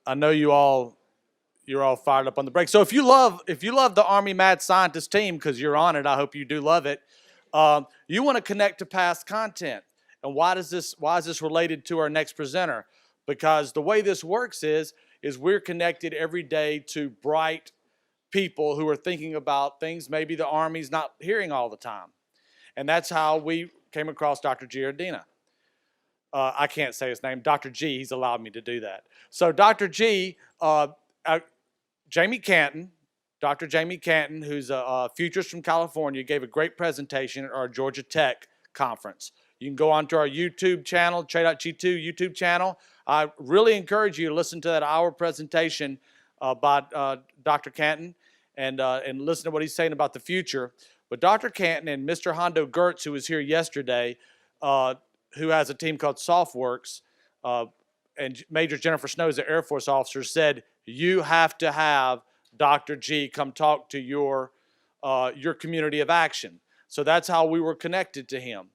I know you're all fired up on the break. So if you love the Army Mad Scientist team, because you're on it, I hope you do love it. You want to connect to past content. And why is this related to our next presenter? Because the way this works is we're connected every day to bright people who are thinking about things maybe the Army's not hearing all the time. And that's how we came across Dr. Giardina. I can't say his name, Dr. G, he's allowed me to do that. So Dr. G, Jamie Canton, Dr. Jamie Canton, who's a Futures from California, gave a great presentation at our Georgia Tech conference. You can go onto our YouTube channel, Trey.G2 YouTube channel. I really encourage you to listen to that hour presentation by Dr. Canton and listen to what he's saying about the future. But Dr. Canton and Mr. Hondo Gertz, who was here yesterday, who has a team called SoftWorks, and Major Jennifer Snow is an Air Force officer, said, you have to have Dr. G come talk to your community of action. So that's how we were connected to him.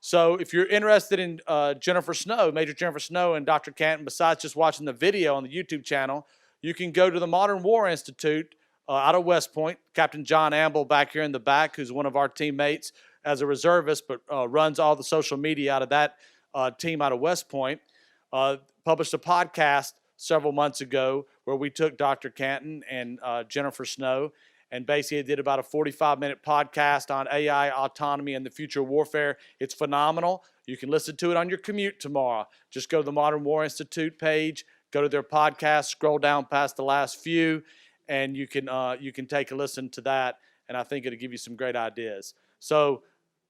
So if you're interested in Jennifer Snow, Major Jennifer Snow and Dr. Canton, besides just watching the video on the YouTube channel, you can go to the Modern War Institute out of West Point. Captain John Amble back here in the back, who's one of our teammates as a reservist, but runs all the social media out of that team out of West Point, published a podcast several months ago where we took Dr. Canton and Jennifer Snow and basically did about a 45-minute podcast on AI, autonomy, and the future of warfare. It's phenomenal. You can listen to it on your commute tomorrow. Just go to the Modern War Institute page, go to their podcast, scroll down past the last few, and you can take a listen to that, and I think it'll give you some great ideas. So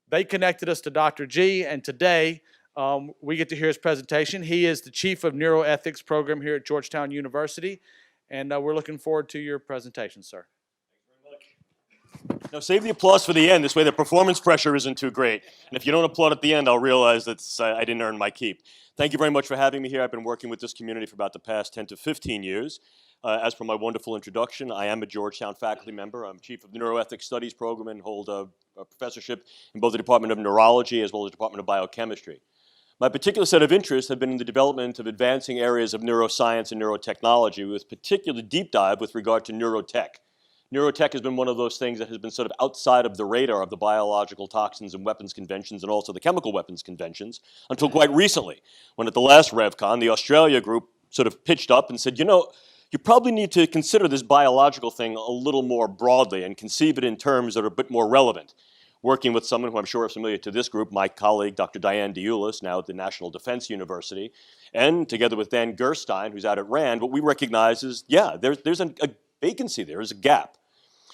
they connected us to Dr. G, and today we get to hear his presentation. He is the Chief of Neuroethics Program here at Georgetown University, and we're looking forward to your presentation, sir. Now, save the applause for the end. This way the performance pressure isn't too great. And if you don't applaud at the end, I'll realize that I didn't earn my keep. Thank you very much for having me here. I've been working with this community for about the past 10 to 15 years. As per my wonderful introduction, I am a Georgetown faculty member. I'm chief of the Neuroethics Studies program and hold a professorship in both the Department of Neurology as well as the Department of Biochemistry. My particular set of interests have been in the development of advancing areas of neuroscience and neurotechnology, with particular deep dive with regard to neurotech. Neurotech has been one of those things that has been sort of outside of the radar of the biological toxins and weapons conventions and also the chemical weapons conventions until quite recently, when at the last RevCon, the Australia group sort of pitched up and said, you know, you probably need to consider this biological thing a little more broadly and conceive it in terms that are a bit more relevant. Working with someone who I'm sure is familiar to this group, my colleague, Dr. Diane Diulis, now at the National Defense University, and together with Dan Gerstein, who's out at RAND, what we recognize is, yeah, there's a vacancy, there is a gap.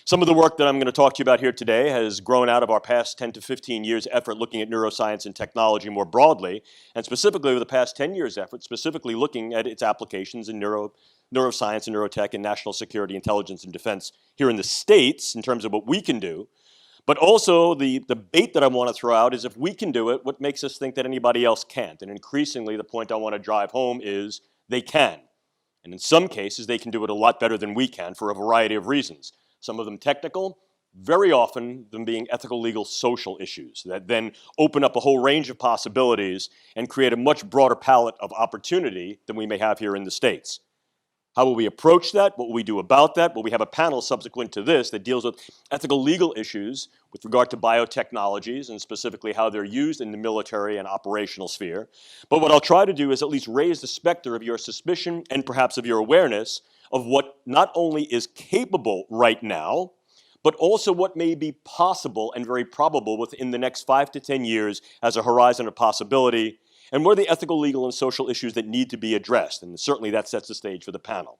Some of the work that I'm going to talk to you about here today has grown out of our past 10 to 15 years effort looking at neuroscience and technology more broadly, and specifically over the past 10 years effort, specifically looking at its applications in neuroscience and neurotech and national security, intelligence, and defense here in the States in terms of what we can do. But also the bait that I want to throw out is if we can do it, what makes us think that anybody else can't? And increasingly the point I want to drive home is they can. And in some cases they can do it a lot better than we can for a variety of reasons. Some of them technical, very often them being ethical, legal, social issues that then open up a whole range of possibilities and create a much broader palette of opportunity than we may have here in the States. How will we approach that? What will we do about that? Well, we have a panel subsequent to this that deals with ethical, legal issues with regard to biotechnologies and specifically how they're used in the military and operational sphere. But what I'll try to do is at least raise the specter of your suspicion and perhaps of your awareness of what not only is capable right now, but also what may be possible and very probable within the next 5 to 10 years as a horizon of possibility, and what are the ethical, legal, and social issues that need to be addressed. And certainly that sets the stage for the panel.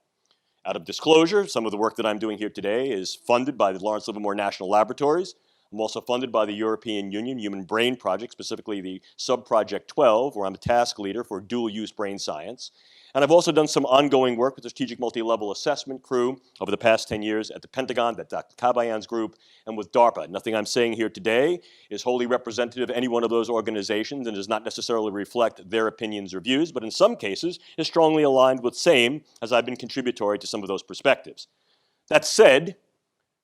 Out of disclosure, some of the work that I'm doing here today is funded by the Lawrence Livermore National Laboratories. I'm also funded by the European Union Human Brain Project, specifically the Sub-Project 12, where I'm a task leader for dual-use brain science. And I've also done some ongoing work with the Strategic Multi-Level Assessment crew over the past 10 years at the Pentagon, that's Dr. Kabayan's group, and with DARPA. Nothing I'm saying here today is wholly representative of any one of those organizations and does not necessarily reflect their opinions or views, but in some cases is strongly aligned with same, as I've been contributory to some of those perspectives. That said,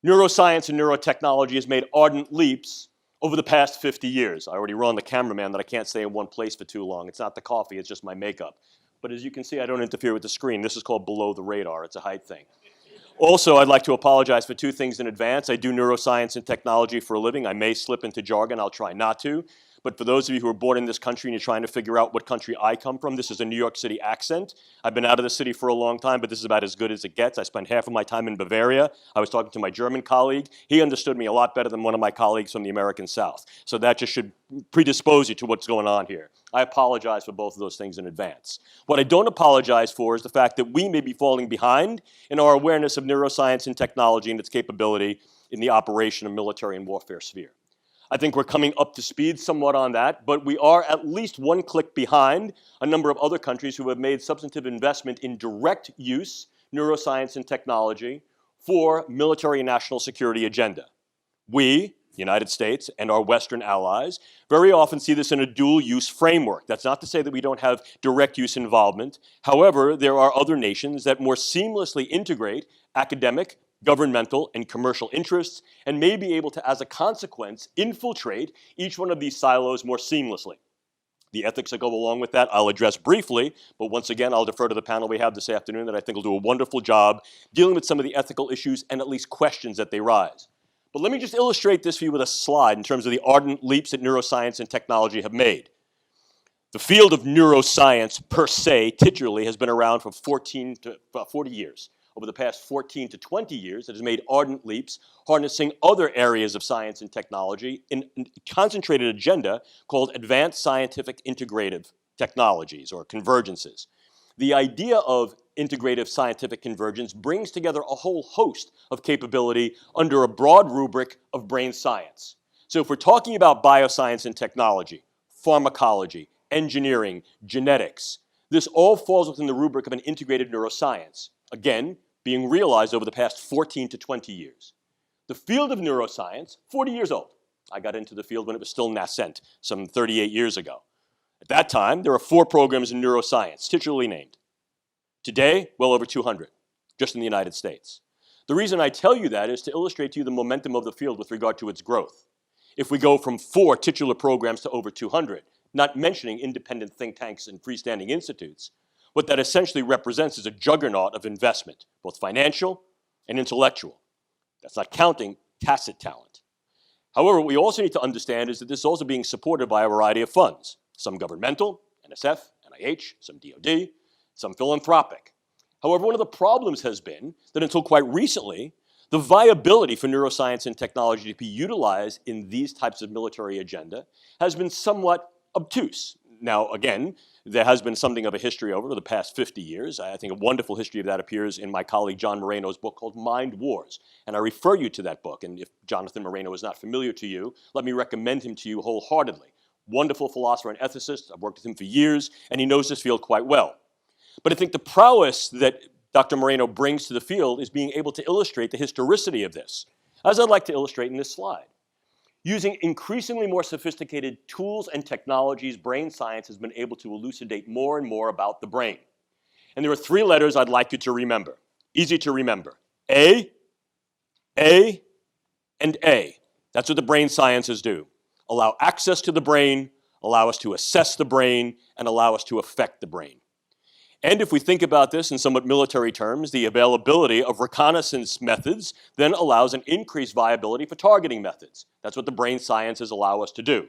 neuroscience and neurotechnology has made ardent leaps over the past 50 years. I already warned the cameraman that I can't stay in one place for too long. It's not the coffee, it's just my makeup. But as you can see, I don't interfere with the screen. This is called below the radar. It's a height thing. Also, I'd like to apologize for two things in advance. I do neuroscience and technology for a living. I may slip into jargon. I'll try not to. But for those of you who are born in this country and you're trying to figure out what country I come from, this is a New York City accent. I've been out of the city for a long time, but this is about as good as it gets. I spent half of my time in Bavaria. I was talking to my German colleague. He understood me a lot better than one of my colleagues from the American South. So that just should predispose you to what's going on here. I apologize for both of those things in advance. What I don't apologize for is the fact that we may be falling behind in our awareness of neuroscience and technology and its capability in the operation of military and warfare sphere. I think we're coming up to speed somewhat on that, but we are at least one click behind a number of other countries who have made substantive investment in direct use neuroscience and technology for military and national security agenda. We, the United States, and our Western allies very often see this in a dual-use framework. That's not to say that we don't have direct use involvement. However, there are other nations that more seamlessly integrate academic, governmental, and commercial interests, and may be able to, as a consequence, infiltrate each one of these silos more seamlessly. The ethics that go along with that I'll address briefly, but once again I'll defer to the panel we have this afternoon that I think will do a wonderful job dealing with some of the ethical issues and at least questions that they rise. But let me just illustrate this for you with a slide in terms of the ardent leaps that neuroscience and technology have made. The field of neuroscience per se, titularly, has been around for 40 years. Over the past 14 to 20 years, it has made ardent leaps, harnessing other areas of science and technology in a concentrated agenda called advanced scientific integrative technologies, or convergences. The idea of integrative scientific convergence brings together a whole host of capability under a broad rubric of brain science. So if we're talking about bioscience and technology, pharmacology, engineering, genetics, this all falls within the rubric of an integrated neuroscience. Again, being realized over the past 14 to 20 years. The field of neuroscience, 40 years old. I got into the field when it was still nascent, some 38 years ago. At that time, there were 4 programs in neuroscience, titularly named. Today, well over 200, just in the United States. The reason I tell you that is to illustrate to you the momentum of the field with regard to its growth. If we go from 4 titular programs to over 200, not mentioning independent think tanks and freestanding institutes, what that essentially represents is a juggernaut of investment, both financial and intellectual. That's not counting tacit talent. However, what we also need to understand is that this is also being supported by a variety of funds, some governmental, NSF, NIH, some DoD, some philanthropic. However, one of the problems has been that until quite recently, the viability for neuroscience and technology to be utilized in these types of military agenda has been somewhat obtuse. Now, again, there has been something of a history over the past 50 years. I think a wonderful history of that appears in my colleague John Moreno's book called Mind Wars. And I refer you to that book. And if Jonathan Moreno is not familiar to you, let me recommend him to you wholeheartedly. Wonderful philosopher and ethicist. I've worked with him for years, and he knows this field quite well. But I think the prowess that Dr. Moreno brings to the field is being able to illustrate the historicity of this, as I'd like to illustrate in this slide. Using increasingly more sophisticated tools and technologies, brain science has been able to elucidate more and more about the brain. And there are 3 letters I'd like you to remember. Easy to remember. A, and A. That's what the brain sciences do. Allow access to the brain, allow us to assess the brain, and allow us to affect the brain. And if we think about this in somewhat military terms, the availability of reconnaissance methods then allows an increased viability for targeting methods. That's what the brain sciences allow us to do.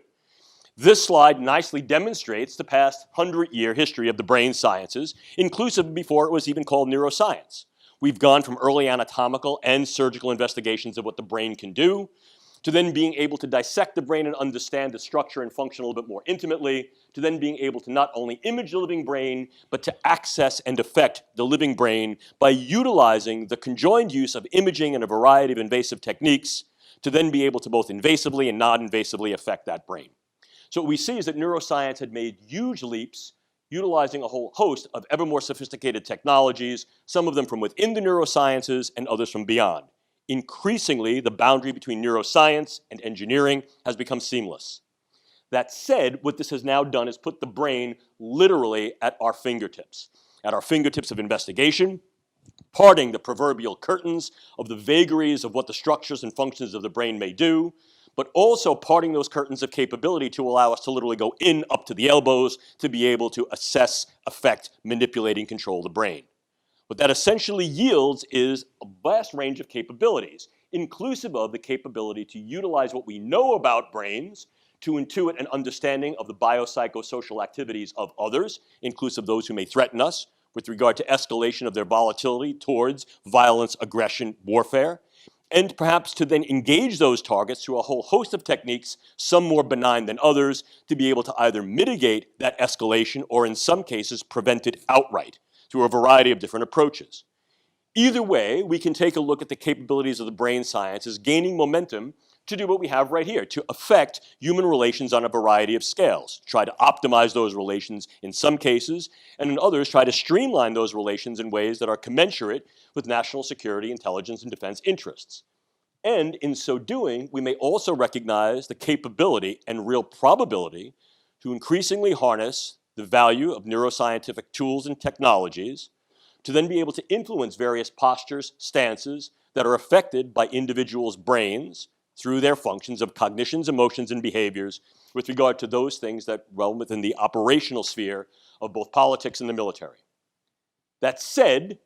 This slide nicely demonstrates the past 100-year history of the brain sciences, inclusive before it was even called neuroscience. We've gone from early anatomical and surgical investigations of what the brain can do, to then being able to dissect the brain and understand the structure and function a little bit more intimately, to then being able to not only image the living brain, but to access and affect the living brain by utilizing the conjoined use of imaging and a variety of invasive techniques to then be able to both invasively and non-invasively affect that brain. So what we see is that neuroscience had made huge leaps utilizing a whole host of ever more sophisticated technologies, some of them from within the neurosciences and others from beyond. Increasingly, the boundary between neuroscience and engineering has become seamless. That said, what this has now done is put the brain literally at our fingertips of investigation, parting the proverbial curtains of the vagaries of what the structures and functions of the brain may do, but also parting those curtains of capability to allow us to literally go in up to the elbows to be able to assess, affect, manipulate, and control the brain. What that essentially yields is a vast range of capabilities, inclusive of the capability to utilize what we know about brains to intuit an understanding of the biopsychosocial activities of others, inclusive of those who may threaten us, with regard to escalation of their volatility towards violence, aggression, warfare, and perhaps to then engage those targets through a whole host of techniques, some more benign than others, to be able to either mitigate that escalation or in some cases prevent it outright through a variety of different approaches. Either way, we can take a look at the capabilities of the brain sciences gaining momentum to do what we have right here, to affect human relations on a variety of scales, try to optimize those relations in some cases, and in others try to streamline those relations in ways that are commensurate with national security, intelligence, and defense interests. And in so doing, we may also recognize the capability and real probability to increasingly harness the value of neuroscientific tools and technologies to then be able to influence various postures, stances that are affected by individuals' brains through their functions of cognitions, emotions, and behaviors with regard to those things that realm within the operational sphere of both politics and the military. That said,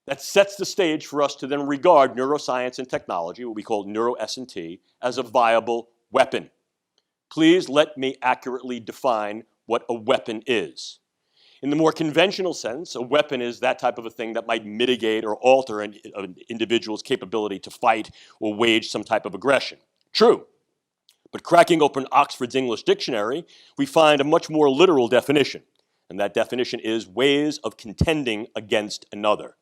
that sets the stage for us to then regard neuroscience and technology, what we call neuro-S&T, as a viable weapon. Please let me accurately define what a weapon is. In the more conventional sense, a weapon is that type of a thing that might mitigate or alter an individual's capability to fight or wage some type of aggression. True. But cracking open Oxford's English Dictionary, we find a much more literal definition. And that definition is ways of contending against another.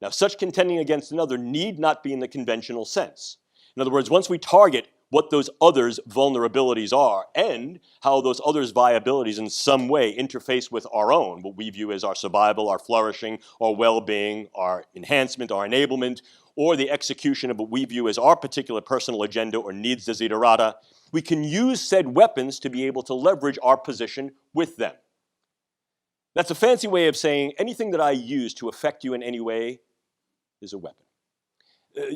Now, such contending against another need not be in the conventional sense. In other words, once we target what those others' vulnerabilities are and how those others' viabilities in some way interface with our own, what we view as our survival, our flourishing, our well-being, our enhancement, our enablement, or the execution of what we view as our particular personal agenda or needs desiderata, we can use said weapons to be able to leverage our position with them. That's a fancy way of saying anything that I use to affect you in any way is a weapon.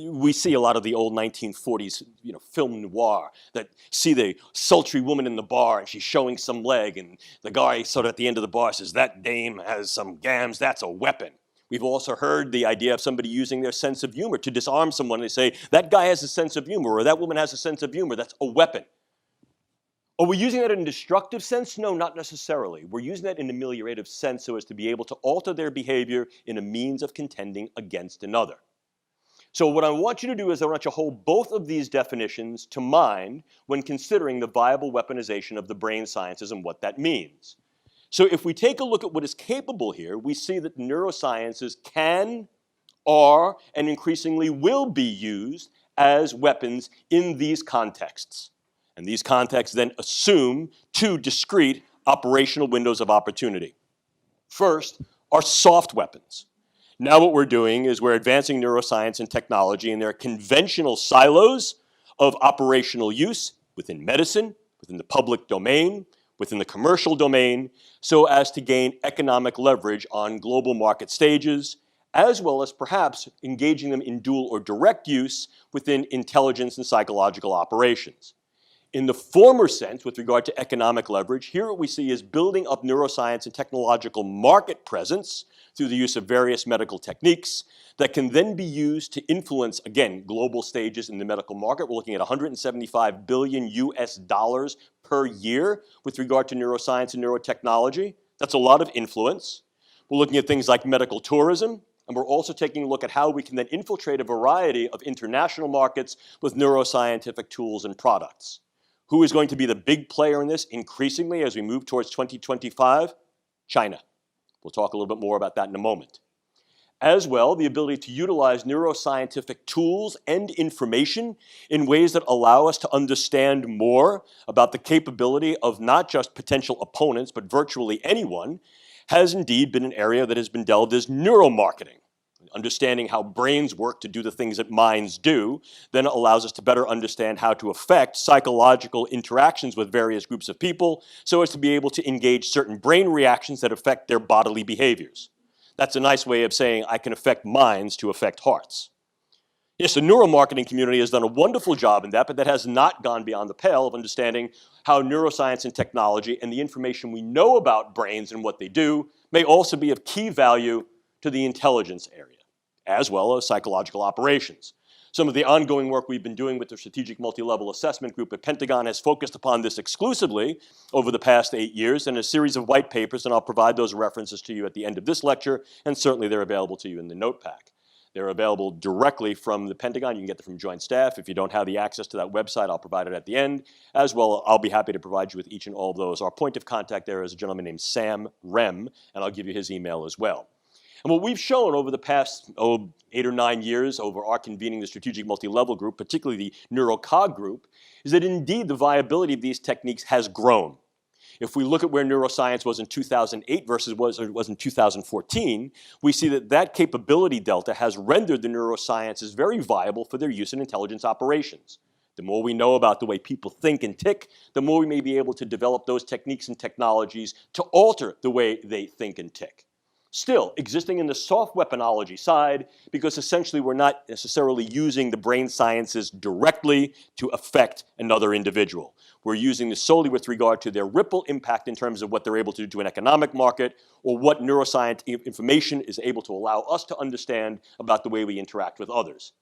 We see a lot of the old 1940s, film noir that see the sultry woman in the bar and she's showing some leg and the guy sort of at the end of the bar says, "That dame has some gams, that's a weapon." We've also heard the idea of somebody using their sense of humor to disarm someone. They say, "That guy has a sense of humor," or "That woman has a sense of humor," that's a weapon. Are we using that in a destructive sense? No, not necessarily. We're using that in an ameliorative sense so as to be able to alter their behavior in a means of contending against another. So what I want you to do is I want you to hold both of these definitions to mind when considering the viable weaponization of the brain sciences and what that means. So if we take a look at what is capable here, we see that neurosciences can, are, and increasingly will be used as weapons in these contexts. And these contexts then assume two discrete operational windows of opportunity. First are soft weapons. Now what we're doing is we're advancing neuroscience and technology in their conventional silos of operational use within medicine, within the public domain, within the commercial domain, so as to gain economic leverage on global market stages, as well as perhaps engaging them in dual or direct use within intelligence and psychological operations. In the former sense, with regard to economic leverage, here what we see is building up neuroscience and technological market presence through the use of various medical techniques that can then be used to influence, again, global stages in the medical market. We're looking at $175 billion US dollars per year with regard to neuroscience and neurotechnology. That's a lot of influence. We're looking at things like medical tourism, and we're also taking a look at how we can then infiltrate a variety of international markets with neuroscientific tools and products. Who is going to be the big player in this increasingly as we move towards 2025? China. We'll talk a little bit more about that in a moment. As well, the ability to utilize neuroscientific tools and information in ways that allow us to understand more about the capability of not just potential opponents, but virtually anyone, has indeed been an area that has been delved as neuromarketing. Understanding how brains work to do the things that minds do then allows us to better understand how to affect psychological interactions with various groups of people so as to be able to engage certain brain reactions that affect their bodily behaviors. That's a nice way of saying I can affect minds to affect hearts. Yes, the neuromarketing community has done a wonderful job in that, but that has not gone beyond the pale of understanding how neuroscience and technology and the information we know about brains and what they do may also be of key value to the intelligence area, as well as psychological operations. Some of the ongoing work we've been doing with the Strategic Multi-Level Assessment Group at Pentagon has focused upon this exclusively over the past 8 years in a series of white papers, and I'll provide those references to you at the end of this lecture, and certainly they're available to you in the note pack. They're available directly from the Pentagon. You can get them from Joint Staff. If you don't have the access to that website, I'll provide it at the end. As well, I'll be happy to provide you with each and all of those. Our point of contact there is a gentleman named Sam Rem, and I'll give you his email as well. And what we've shown over the past 8 or 9 years over our convening the Strategic Multi-Level Group, particularly the NeuroCog group, is that indeed the viability of these techniques has grown. If we look at where neuroscience was in 2008 versus what it was in 2014, we see that that capability delta has rendered the neurosciences very viable for their use in intelligence operations. The more we know about the way people think and tick, the more we may be able to develop those techniques and technologies to alter the way they think and tick. Still, existing in the soft weaponology side, because essentially we're not necessarily using the brain sciences directly to affect another individual. We're using this solely with regard to their ripple impact in terms of what they're able to do to an economic market, or what neuroscience information is able to allow us to understand about the way we interact with others.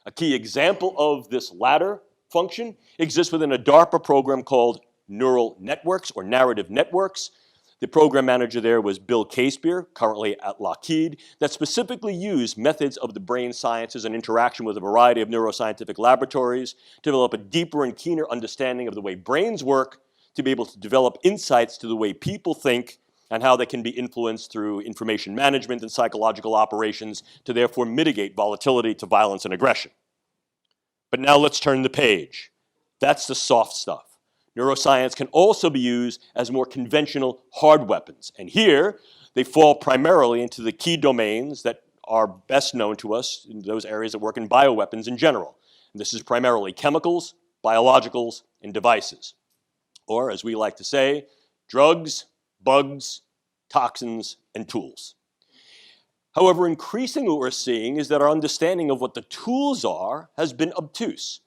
A key example of this latter function exists within a DARPA program called Neural Networks, or Narrative Networks. The program manager there was Bill Casebeer, currently at Lockheed, that specifically used methods of the brain sciences and interaction with a variety of neuroscientific laboratories to develop a deeper and keener understanding of the way brains work, to be able to develop insights to the way people think and how they can be influenced through information management and psychological operations to therefore mitigate volatility to violence and aggression. But now let's turn the page. That's the soft stuff. Neuroscience can also be used as more conventional hard weapons. And here, they fall primarily into the key domains that are best known to us in those areas that work in bioweapons in general. And this is primarily chemicals, biologicals, and devices. Or, as we like to say, drugs, bugs, toxins, and tools. However, increasingly what we're seeing is that our understanding of what the tools are has been obtuse.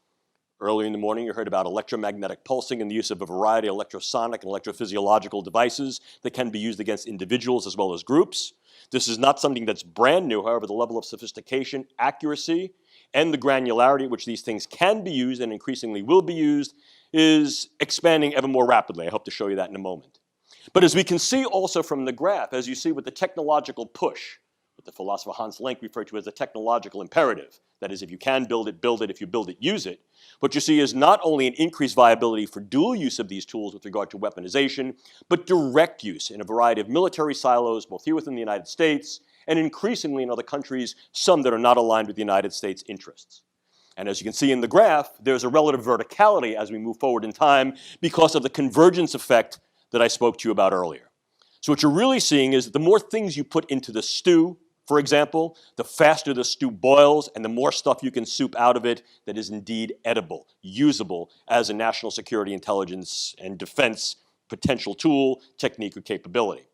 Earlier in the morning, you heard about electromagnetic pulsing and the use of a variety of electrosonic and electrophysiological devices that can be used against individuals as well as groups. This is not something that's brand new. However, the level of sophistication, accuracy, and the granularity at which these things can be used and increasingly will be used is expanding ever more rapidly. I hope to show you that in a moment. But as we can see also from the graph, as you see with the technological push, what the philosopher Hans Lenk referred to as the technological imperative, that is, if you can build it, if you build it, use it. What you see is not only an increased viability for dual use of these tools with regard to weaponization, but direct use in a variety of military silos, both here within the United States and increasingly in other countries, some that are not aligned with the United States interests. And as you can see in the graph, there's a relative verticality as we move forward in time because of the convergence effect that I spoke to you about earlier. So what you're really seeing is that the more things you put into the stew, for example, the faster the stew boils and the more stuff you can soup out of it that is indeed edible, usable as a national security, intelligence, and defense potential tool, technique, or capability.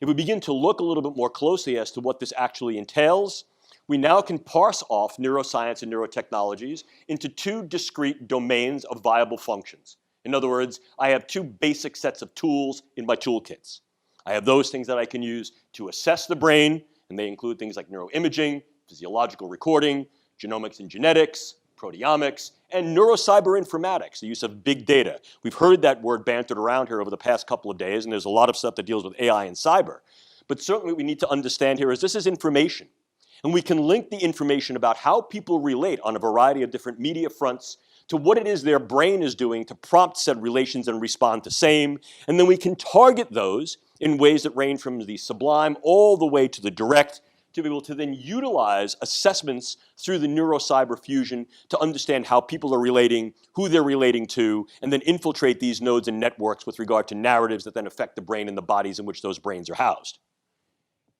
If we begin to look a little bit more closely as to what this actually entails, we now can parse off neuroscience and neurotechnologies into two discrete domains of viable functions. In other words, I have two basic sets of tools in my toolkits. I have those things that I can use to assess the brain, and they include things like neuroimaging, physiological recording, genomics and genetics, proteomics, and neurocyberinformatics, the use of big data. We've heard that word bantered around here over the past couple of days, and there's a lot of stuff that deals with AI and cyber. But certainly what we need to understand here is this is information. And we can link the information about how people relate on a variety of different media fronts to what it is their brain is doing to prompt said relations and respond to same. And then we can target those in ways that range from the sublime all the way to the direct to be able to then utilize assessments through the neurocyber fusion to understand how people are relating, who they're relating to, and then infiltrate these nodes and networks with regard to narratives that then affect the brain and the bodies in which those brains are housed.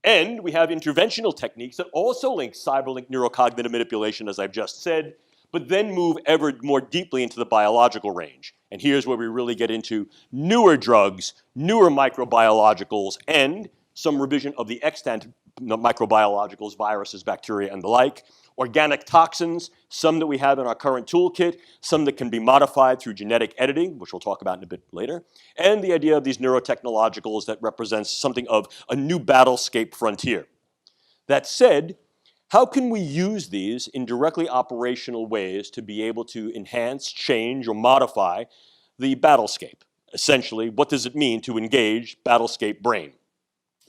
And we have interventional techniques that also link cyberlink neurocognitive manipulation, as I've just said, but then move ever more deeply into the biological range. And here's where we really get into newer drugs, newer microbiologicals, and some revision of the extant microbiologicals, viruses, bacteria, and the like, organic toxins, some that we have in our current toolkit, some that can be modified through genetic editing, which we'll talk about in a bit later, and the idea of these neurotechnologicals that represents something of a new battlescape frontier. That said, how can we use these in directly operational ways to be able to enhance, change, or modify the battlescape? Essentially, what does it mean to engage battlescape brain?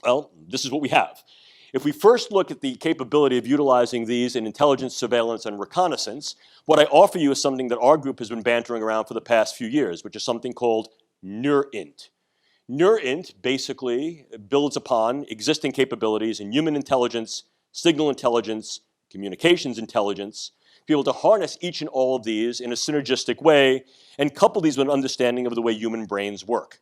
Well, this is what we have. If we first look at the capability of utilizing these in intelligence, surveillance, and reconnaissance, what I offer you is something that our group has been bantering around for the past few years, which is something called NeurInt. NeurInt basically builds upon existing capabilities in human intelligence, signal intelligence, communications intelligence, to be able to harness each and all of these in a synergistic way and couple these with an understanding of the way human brains work.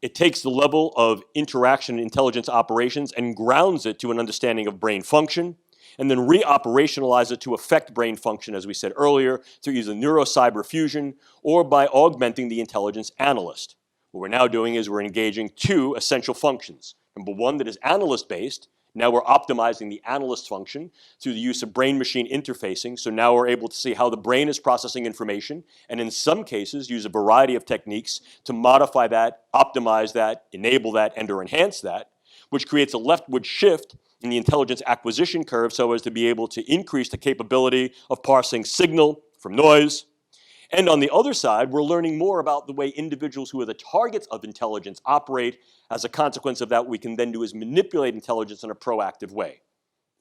It takes the level of interaction and intelligence operations and grounds it to an understanding of brain function, and then re-operationalize it to affect brain function, as we said earlier, through either neurocyber fusion or by augmenting the intelligence analyst. What we're now doing is we're engaging two essential functions. Number one, that is analyst-based. Now we're optimizing the analyst function through the use of brain-machine interfacing. So now we're able to see how the brain is processing information, and in some cases use a variety of techniques to modify that, optimize that, enable that, and or enhance that, which creates a leftward shift in the intelligence acquisition curve so as to be able to increase the capability of parsing signal from noise. And on the other side, we're learning more about the way individuals who are the targets of intelligence operate. As a consequence of that, what we can then do is manipulate intelligence in a proactive way.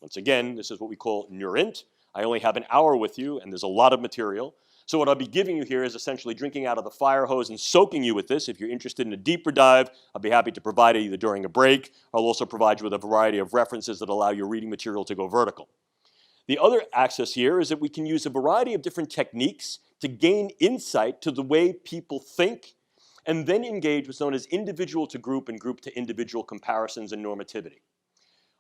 Once again, this is what we call NeurInt. I only have an hour with you, and there's a lot of material. So what I'll be giving you here is essentially drinking out of the fire hose and soaking you with this. If you're interested in a deeper dive, I'll be happy to provide it either during a break. I'll also provide you with a variety of references that allow your reading material to go vertical. The other access here is that we can use a variety of different techniques to gain insight to the way people think, and then engage what's known as individual to group and group to individual comparisons and normativity.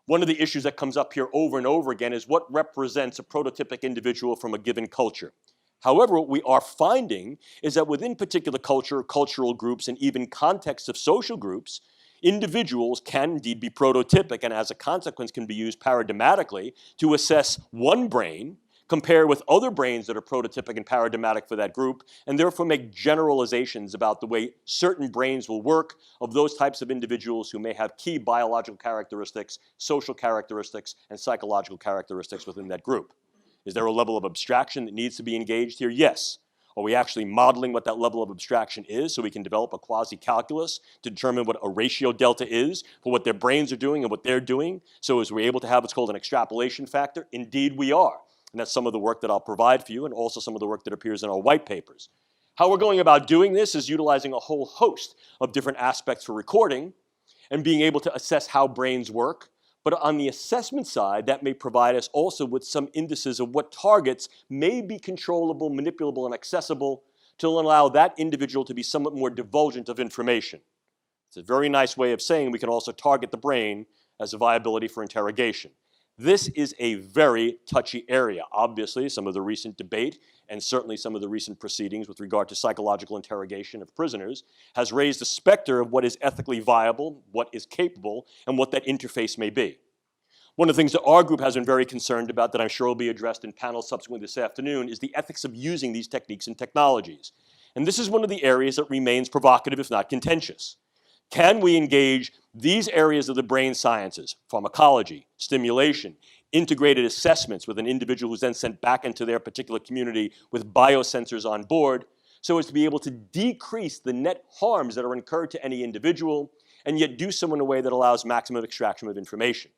One of the issues that comes up here over and over again is what represents a prototypic individual from a given culture. However, what we are finding is that within particular culture, cultural groups, and even contexts of social groups, individuals can indeed be prototypic, and as a consequence can be used paradigmatically to assess one brain, compare with other brains that are prototypic and paradigmatic for that group, and therefore make generalizations about the way certain brains will work of those types of individuals who may have key biological characteristics, social characteristics, and psychological characteristics within that group. Is there a level of abstraction that needs to be engaged here? Yes. Are we actually modeling what that level of abstraction is so we can develop a quasi-calculus to determine what a ratio delta is for what their brains are doing and what they're doing? So as we're able to have what's called an extrapolation factor? Indeed we are. And that's some of the work that I'll provide for you and also some of the work that appears in our white papers. How we're going about doing this is utilizing a whole host of different aspects for recording and being able to assess how brains work. But on the assessment side, that may provide us also with some indices of what targets may be controllable, manipulable, and accessible to allow that individual to be somewhat more divulgent of information. It's a very nice way of saying we can also target the brain as a viability for interrogation. This is a very touchy area. Obviously, some of the recent debate and certainly some of the recent proceedings with regard to psychological interrogation of prisoners has raised the specter of what is ethically viable, what is capable, and what that interface may be. One of the things that our group has been very concerned about that I'm sure will be addressed in panels subsequently this afternoon is the ethics of using these techniques and technologies. And this is one of the areas that remains provocative, if not contentious. Can we engage these areas of the brain sciences, pharmacology, stimulation, integrated assessments with an individual who's then sent back into their particular community with biosensors on board, so as to be able to decrease the net harms that are incurred to any individual, and yet do so in a way that allows maximum extraction of information?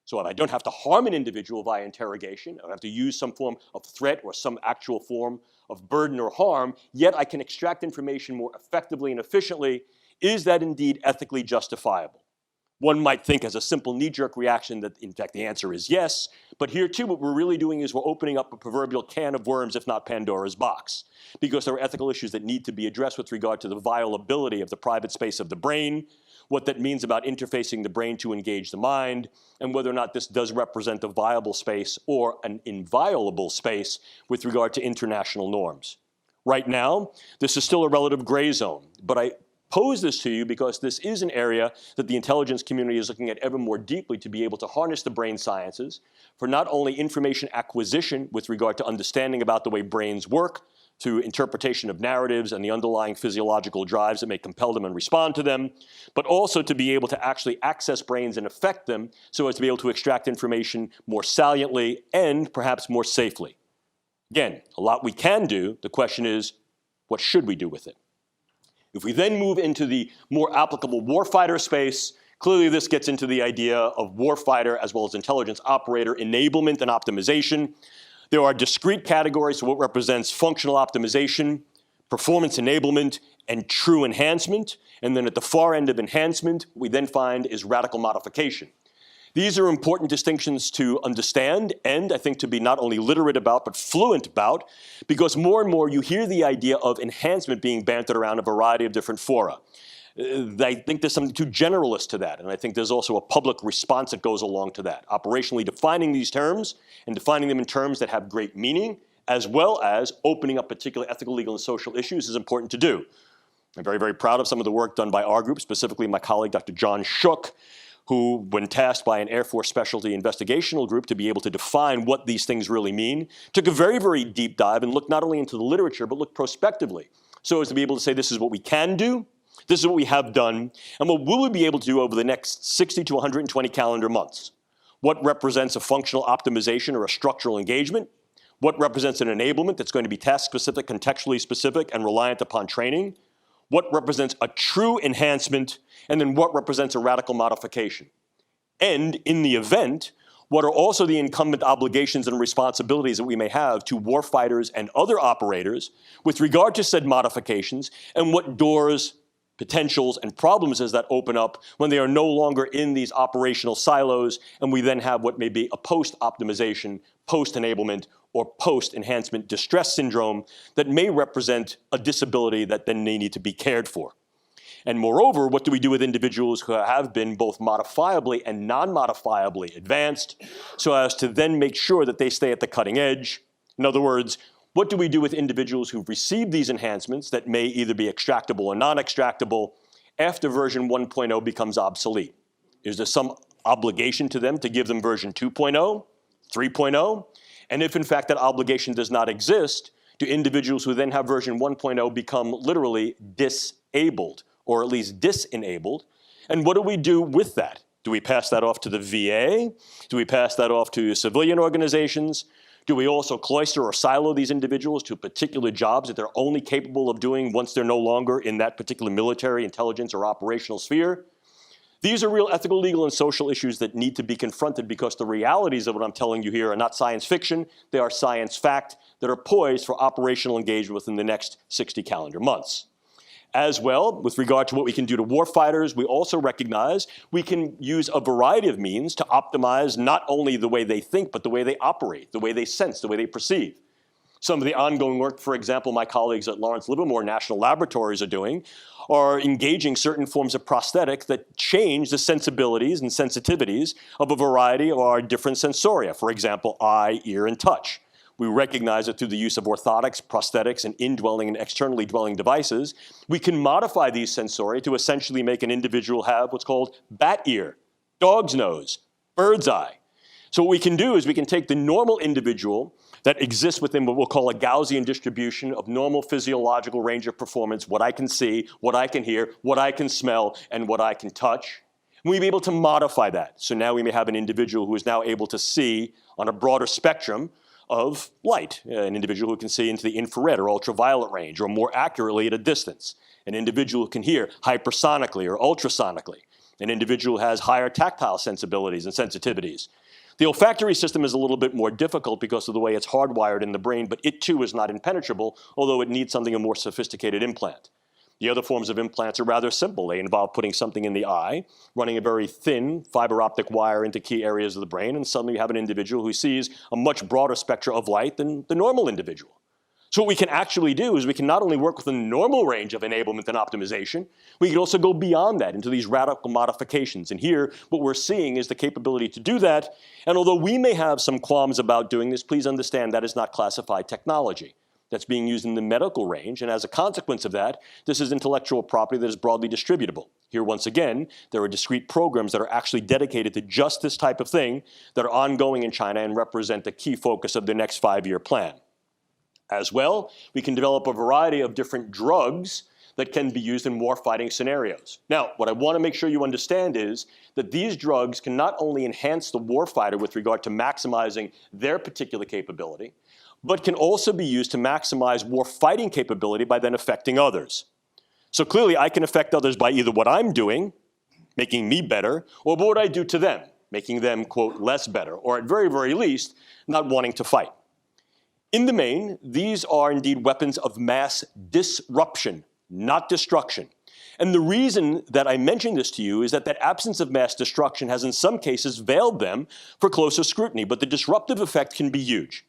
So if I don't have to harm an individual via interrogation, I don't have to use some form of threat or some actual form of burden or harm, yet I can extract information more effectively and efficiently. Is that indeed ethically justifiable? One might think as a simple knee-jerk reaction that, in fact, the answer is yes. But here, too, what we're really doing is we're opening up a proverbial can of worms, if not Pandora's box, because there are ethical issues that need to be addressed with regard to the violability of the private space of the brain, what that means about interfacing the brain to engage the mind, and whether or not this does represent a viable space or an inviolable space with regard to international norms. Right now, this is still a relative gray zone, but I pose this to you because this is an area that the intelligence community is looking at ever more deeply to be able to harness the brain sciences for not only information acquisition with regard to understanding about the way brains work, to interpretation of narratives and the underlying physiological drives that may compel them and respond to them, but also to be able to actually access brains and affect them so as to be able to extract information more saliently and perhaps more safely. Again, a lot we can do. The question is, what should we do with it? If we then move into the more applicable warfighter space, clearly this gets into the idea of warfighter as well as intelligence operator enablement and optimization. There are discrete categories for what represents functional optimization, performance enablement, and true enhancement. And then at the far end of enhancement, we then find is radical modification. These are important distinctions to understand and I think to be not only literate about, but fluent about, because more and more you hear the idea of enhancement being bantered around a variety of different fora. I think there's something too generalist to that, and I think there's also a public response that goes along to that. Operationally defining these terms and defining them in terms that have great meaning, as well as opening up particular ethical, legal, and social issues is important to do. I'm very, very proud of some of the work done by our group, specifically my colleague, Dr. John Shook, who, when tasked by an Air Force Specialty Investigational Group to be able to define what these things really mean, took a very, very deep dive and looked not only into the literature, but looked prospectively, so as to be able to say this is what we can do, this is what we have done, and what will we be able to do over the next 60 to 120 calendar months? What represents a functional optimization or a structural engagement? What represents an enablement that's going to be task-specific, contextually specific, and reliant upon training? What represents a true enhancement? And then what represents a radical modification? And in the event, what are also the incumbent obligations and responsibilities that we may have to warfighters and other operators with regard to said modifications, and what doors, potentials, and problems does that open up when they are no longer in these operational silos, and we then have what may be a post-optimization, post-enablement, or post-enhancement distress syndrome that may represent a disability that then they need to be cared for. And moreover, what do we do with individuals who have been both modifiably and non-modifiably advanced so as to then make sure that they stay at the cutting edge? In other words, what do we do with individuals who've received these enhancements that may either be extractable or non-extractable after version 1.0 becomes obsolete? Is there some obligation to them to give them version 2.0, 3.0? And if in fact that obligation does not exist, do individuals who then have version 1.0 become literally disabled, or at least disenabled? And what do we do with that? Do we pass that off to the VA? Do we pass that off to civilian organizations? Do we also cloister or silo these individuals to particular jobs that they're only capable of doing once they're no longer in that particular military, intelligence, or operational sphere? These are real ethical, legal, and social issues that need to be confronted because the realities of what I'm telling you here are not science fiction, they are science fact that are poised for operational engagement within the next 60 calendar months. As well, with regard to what we can do to warfighters, we also recognize we can use a variety of means to optimize not only the way they think, but the way they operate, the way they sense, the way they perceive. Some of the ongoing work, for example, my colleagues at Lawrence Livermore National Laboratories are doing, are engaging certain forms of prosthetic that change the sensibilities and sensitivities of a variety of our different sensoria, for example, eye, ear, and touch. We recognize that through the use of orthotics, prosthetics, and indwelling and externally dwelling devices, we can modify these sensoria to essentially make an individual have what's called bat ear, dog's nose, bird's eye. So what we can do is we can take the normal individual that exists within what we'll call a Gaussian distribution of normal physiological range of performance, what I can see, what I can hear, what I can smell, and what I can touch. And we'll be able to modify that. So now we may have an individual who is now able to see on a broader spectrum of light, an individual who can see into the infrared or ultraviolet range, or more accurately at a distance, an individual who can hear hypersonically or ultrasonically, an individual who has higher tactile sensibilities and sensitivities. The olfactory system is a little bit more difficult because of the way it's hardwired in the brain, but it too is not impenetrable, although it needs something a more sophisticated implant. The other forms of implants are rather simple. They involve putting something in the eye, running a very thin fiber optic wire into key areas of the brain, and suddenly you have an individual who sees a much broader spectrum of light than the normal individual. So what we can actually do is we can not only work within the normal range of enablement and optimization, we can also go beyond that into these radical modifications. And here, what we're seeing is the capability to do that. And although we may have some qualms about doing this, please understand that is not classified technology. that's being used in the medical range, and as a consequence of that, this is intellectual property that is broadly distributable. Here, once again, there are discrete programs that are actually dedicated to just this type of thing that are ongoing in China and represent the key focus of their next 5-year plan. As well, we can develop a variety of different drugs that can be used in war-fighting scenarios. Now, what I want to make sure you understand is that these drugs can not only enhance the warfighter with regard to maximizing their particular capability, but can also be used to maximize war-fighting capability by then affecting others. So clearly, I can affect others by either what I'm doing, making me better, or what I do to them, making them, quote, less better, or at very, very least, not wanting to fight. In the main, these are indeed weapons of mass disruption, not destruction. And the reason that I mention this to you is that that absence of mass destruction has in some cases veiled them for closer scrutiny, but the disruptive effect can be huge.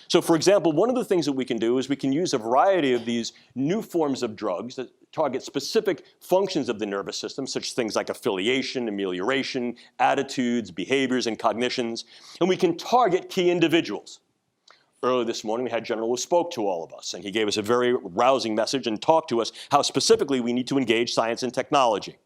So for example, one of the things that we can do is we can use a variety of these new forms of drugs that target specific functions of the nervous system, such things like affiliation, amelioration, attitudes, behaviors, and cognitions, and we can target key individuals. Earlier this morning, we had a general who spoke to all of us, and he gave us a very rousing message and talked to us how specifically we need to engage science and technology.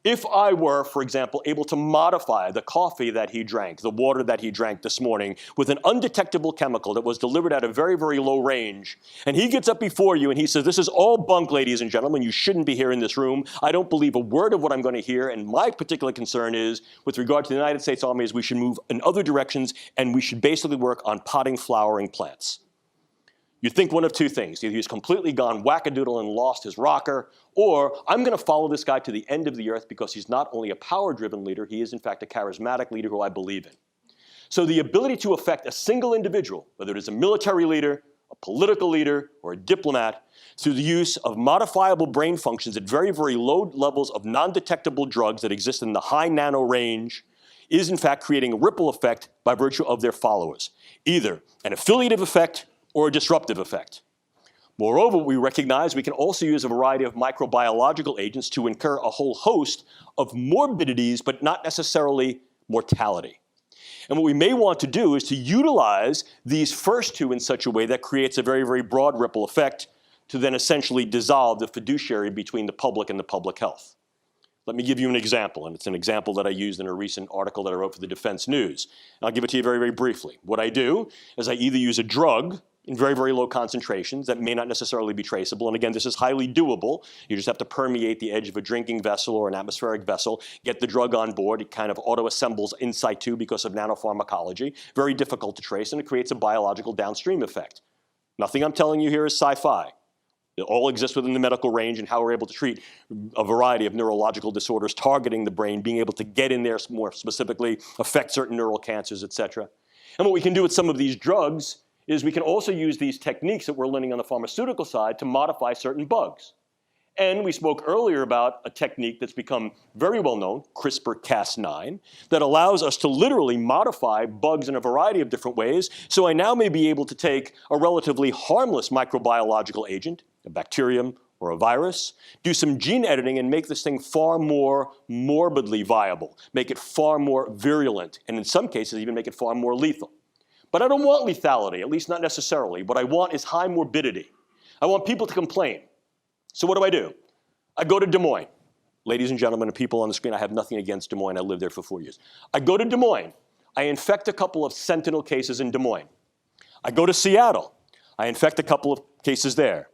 If I were, for example, able to modify the coffee that he drank, the water that he drank this morning, with an undetectable chemical that was delivered at a very, very low range, and he gets up before you and he says, "This is all bunk, ladies and gentlemen, you shouldn't be here in this room. I don't believe a word of what I'm going to hear, and my particular concern is, with regard to the United States Army, is we should move in other directions, and we should basically work on potting flowering plants." You'd think one of two things. Either he's completely gone wackadoodle and lost his rocker, or I'm going to follow this guy to the end of the earth because he's not only a power-driven leader, he is in fact a charismatic leader who I believe in. So the ability to affect a single individual, whether it is a military leader, a political leader, or a diplomat, through the use of modifiable brain functions at very, very low levels of non-detectable drugs that exist in the high nano range, is in fact creating a ripple effect by virtue of their followers, either an affiliative effect or a disruptive effect. Moreover, we recognize we can also use a variety of microbiological agents to incur a whole host of morbidities, but not necessarily mortality. And what we may want to do is to utilize these first two in such a way that creates a very, very broad ripple effect to then essentially dissolve the fiduciary between the public and the public health. Let me give you an example, and it's an example that I used in a recent article that I wrote for the Defense News. And I'll give it to you very, very briefly. What I do is I either use a drug in very, very low concentrations that may not necessarily be traceable. And again, this is highly doable. You just have to permeate the edge of a drinking vessel or an atmospheric vessel, get the drug on board. It kind of auto-assembles in situ because of nanopharmacology. Very difficult to trace, and it creates a biological downstream effect. Nothing I'm telling you here is sci-fi. It all exists within the medical range and how we're able to treat a variety of neurological disorders targeting the brain, being able to get in there more specifically, affect certain neural cancers, et cetera. And what we can do with some of these drugs is we can also use these techniques that we're learning on the pharmaceutical side to modify certain bugs. And we spoke earlier about a technique that's become very well known, CRISPR-Cas9, that allows us to literally modify bugs in a variety of different ways. So I now may be able to take a relatively harmless microbiological agent, a bacterium or a virus, do some gene editing and make this thing far more morbidly viable, make it far more virulent, and in some cases even make it far more lethal. But I don't want lethality, at least not necessarily. What I want is high morbidity. I want people to complain. So what do? I go to Des Moines. Ladies and gentlemen and people on the screen, I have nothing against Des Moines. I lived there for 4 years. I go to Des Moines. I infect a couple of sentinel cases in Des Moines. I go to Seattle. I infect a couple of cases there.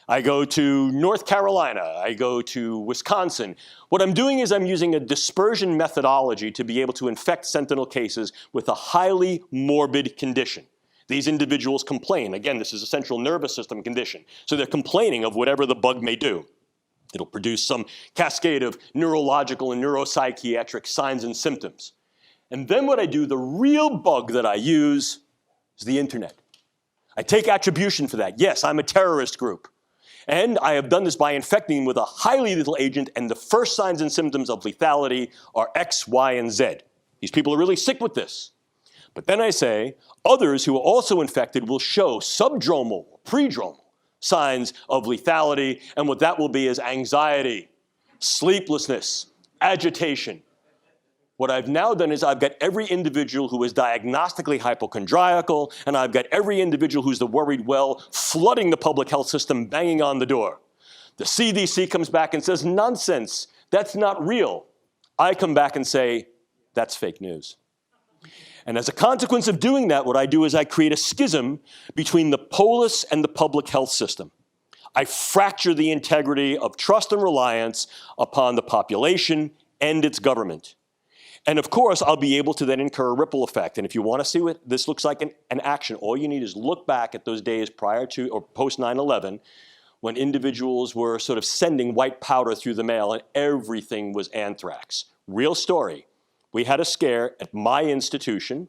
I go to North Carolina. I go to Wisconsin. What I'm doing is I'm using a dispersion methodology to be able to infect sentinel cases with a highly morbid condition. These individuals complain. Again, this is a central nervous system condition. So they're complaining of whatever the bug may do. It'll produce some cascade of neurological and neuropsychiatric signs and symptoms. And then what I do, the real bug that I use is the internet. I take attribution for that. Yes, I'm a terrorist group. And I have done this by infecting them with a highly lethal agent, and the first signs and symptoms of lethality are X, Y, and Z. These people are really sick with this. But then I say, others who are also infected will show subdromal, predromal signs of lethality, and what that will be is anxiety, sleeplessness, agitation. What I've now done is I've got every individual who is diagnostically hypochondriacal, and I've got every individual who's the worried well flooding the public health system, banging on the door. The CDC comes back and says, nonsense, that's not real. I come back and say, that's fake news. And as a consequence of doing that, what I do is I create a schism between the polis and the public health system. I fracture the integrity of trust and reliance upon the population and its government. And of course, I'll be able to then incur a ripple effect. And if you want to see what this looks like in action, all you need is look back at those days prior to or post 9/11, when individuals were sort of sending white powder through the mail and everything was anthrax. Real story. We had a scare at my institution,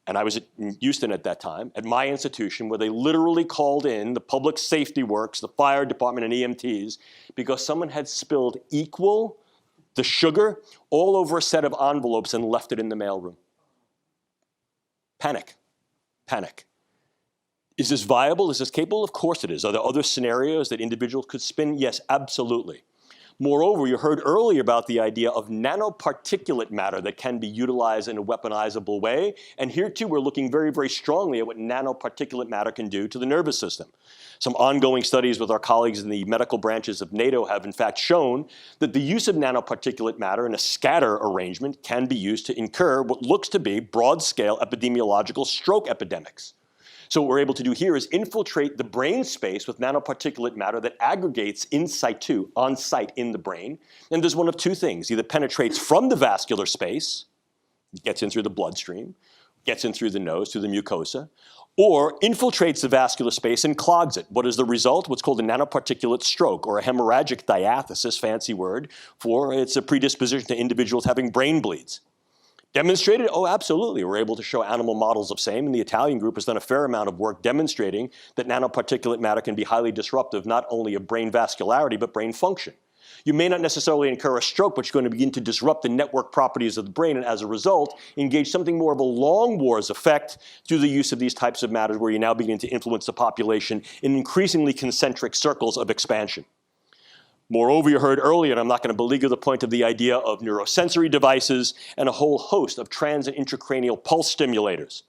and I was in Houston at that time, at my institution, where they literally called in the public safety works, the fire department and EMTs, because someone had spilled the sugar, all over a set of envelopes and left it in the mailroom. Panic. Panic. Is this viable? Is this capable? Of course it is. Are there other scenarios that individuals could spin? Yes, absolutely. Moreover, you heard earlier about the idea of nanoparticulate matter that can be utilized in a weaponizable way. And here too, we're looking very, very strongly at what nanoparticulate matter can do to the nervous system. Some ongoing studies with our colleagues in the medical branches of NATO have in fact shown that the use of nanoparticulate matter in a scatter arrangement can be used to incur what looks to be broad-scale epidemiological stroke epidemics. So what we're able to do here is infiltrate the brain space with nanoparticulate matter that aggregates in situ, on site in the brain, and does one of two things. Either penetrates from the vascular space, gets in through the bloodstream, gets in through the nose, through the mucosa, or infiltrates the vascular space and clogs it. What is the result? What's called a nanoparticulate stroke, or a hemorrhagic diathesis, fancy word, for it's a predisposition to individuals having brain bleeds. Demonstrated? Oh, absolutely. We're able to show animal models of same, and the Italian group has done a fair amount of work demonstrating that nanoparticulate matter can be highly disruptive, not only of brain vascularity, but brain function. You may not necessarily incur a stroke, but you're going to begin to disrupt the network properties of the brain, and as a result, engage something more of a long wars effect through the use of these types of matters, where you now begin to influence the population in increasingly concentric circles of expansion. Moreover, you heard earlier, and I'm not going to beleaguer the point of the idea of neurosensory devices and a whole host of trans and intracranial pulse stimulators.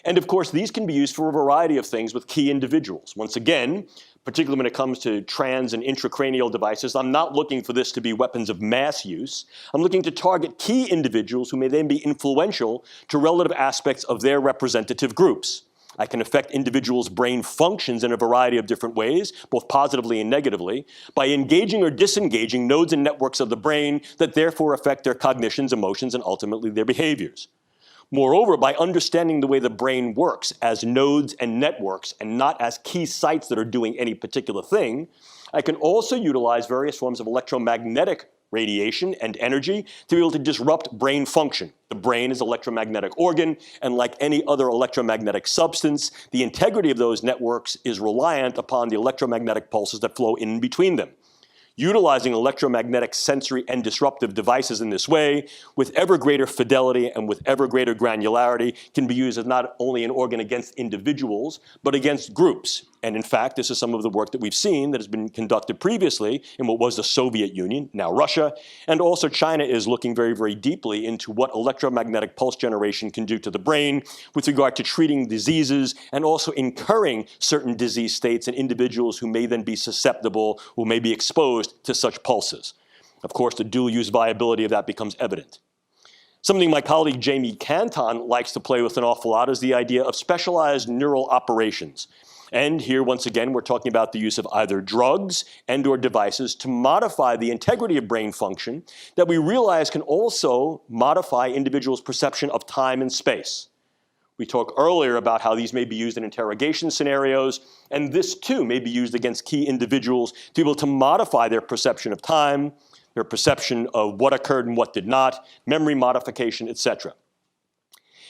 And of course, these can be used for a variety of things with key individuals. Once again, particularly when it comes to trans and intracranial devices, I'm not looking for this to be weapons of mass use. I'm looking to target key individuals who may then be influential to relative aspects of their representative groups. I can affect individuals' brain functions in a variety of different ways, both positively and negatively, by engaging or disengaging nodes and networks of the brain that therefore affect their cognitions, emotions, and ultimately their behaviors. Moreover, by understanding the way the brain works as nodes and networks and not as key sites that are doing any particular thing, I can also utilize various forms of electromagnetic radiation and energy to be able to disrupt brain function. The brain is an electromagnetic organ, and like any other electromagnetic substance, the integrity of those networks is reliant upon the electromagnetic pulses that flow in between them. Utilizing electromagnetic sensory and disruptive devices in this way, with ever greater fidelity and with ever greater granularity, can be used as not only an organ against individuals, but against groups. And in fact, this is some of the work that we've seen that has been conducted previously in what was the Soviet Union, now Russia, and also China is looking very, very deeply into what electromagnetic pulse generation can do to the brain with regard to treating diseases and also incurring certain disease states in individuals who may then be susceptible, who may be exposed to such pulses. Of course, the dual-use viability of that becomes evident. Something my colleague Jamie Canton likes to play with an awful lot is the idea of specialized neural operations. And here, once again, we're talking about the use of either drugs and or devices to modify the integrity of brain function that we realize can also modify individuals' perception of time and space. We talked earlier about how these may be used in interrogation scenarios, and this too may be used against key individuals to be able to modify their perception of time, their perception of what occurred and what did not, memory modification, etc.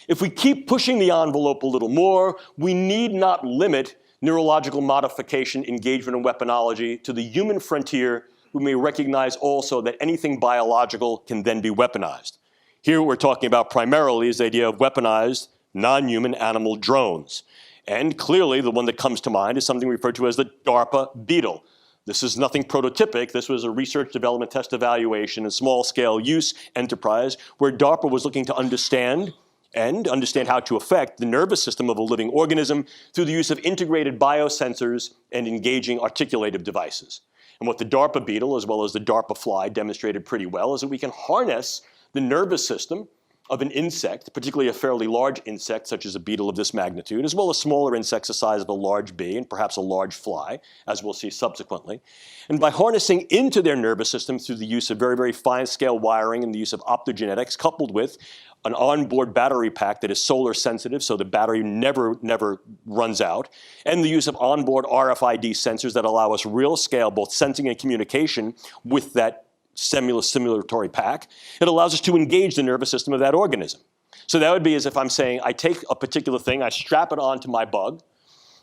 If we keep pushing the envelope a little more, we need not limit neurological modification, engagement, and weaponology to the human frontier, who may recognize also that anything biological can then be weaponized. Here what we're talking about primarily is the idea of weaponized non-human animal drones. And clearly the one that comes to mind is something referred to as the DARPA Beetle. This is nothing prototypic. This was a research, development, test, evaluation, and small-scale use enterprise where DARPA was looking to understand how to affect the nervous system of a living organism through the use of integrated biosensors and engaging articulative devices. And what the DARPA beetle, as well as the DARPA fly, demonstrated pretty well is that we can harness the nervous system of an insect, particularly a fairly large insect such as a beetle of this magnitude, as well as smaller insects the size of a large bee and perhaps a large fly, as we'll see subsequently. And by harnessing into their nervous system through the use of very, very fine-scale wiring and the use of optogenetics, coupled with an onboard battery pack that is solar sensitive, so the battery never runs out, and the use of onboard RFID sensors that allow us real scale, both sensing and communication with that simulatory pack, it allows us to engage the nervous system of that organism. So that would be as if I'm saying I take a particular thing, I strap it onto my bug,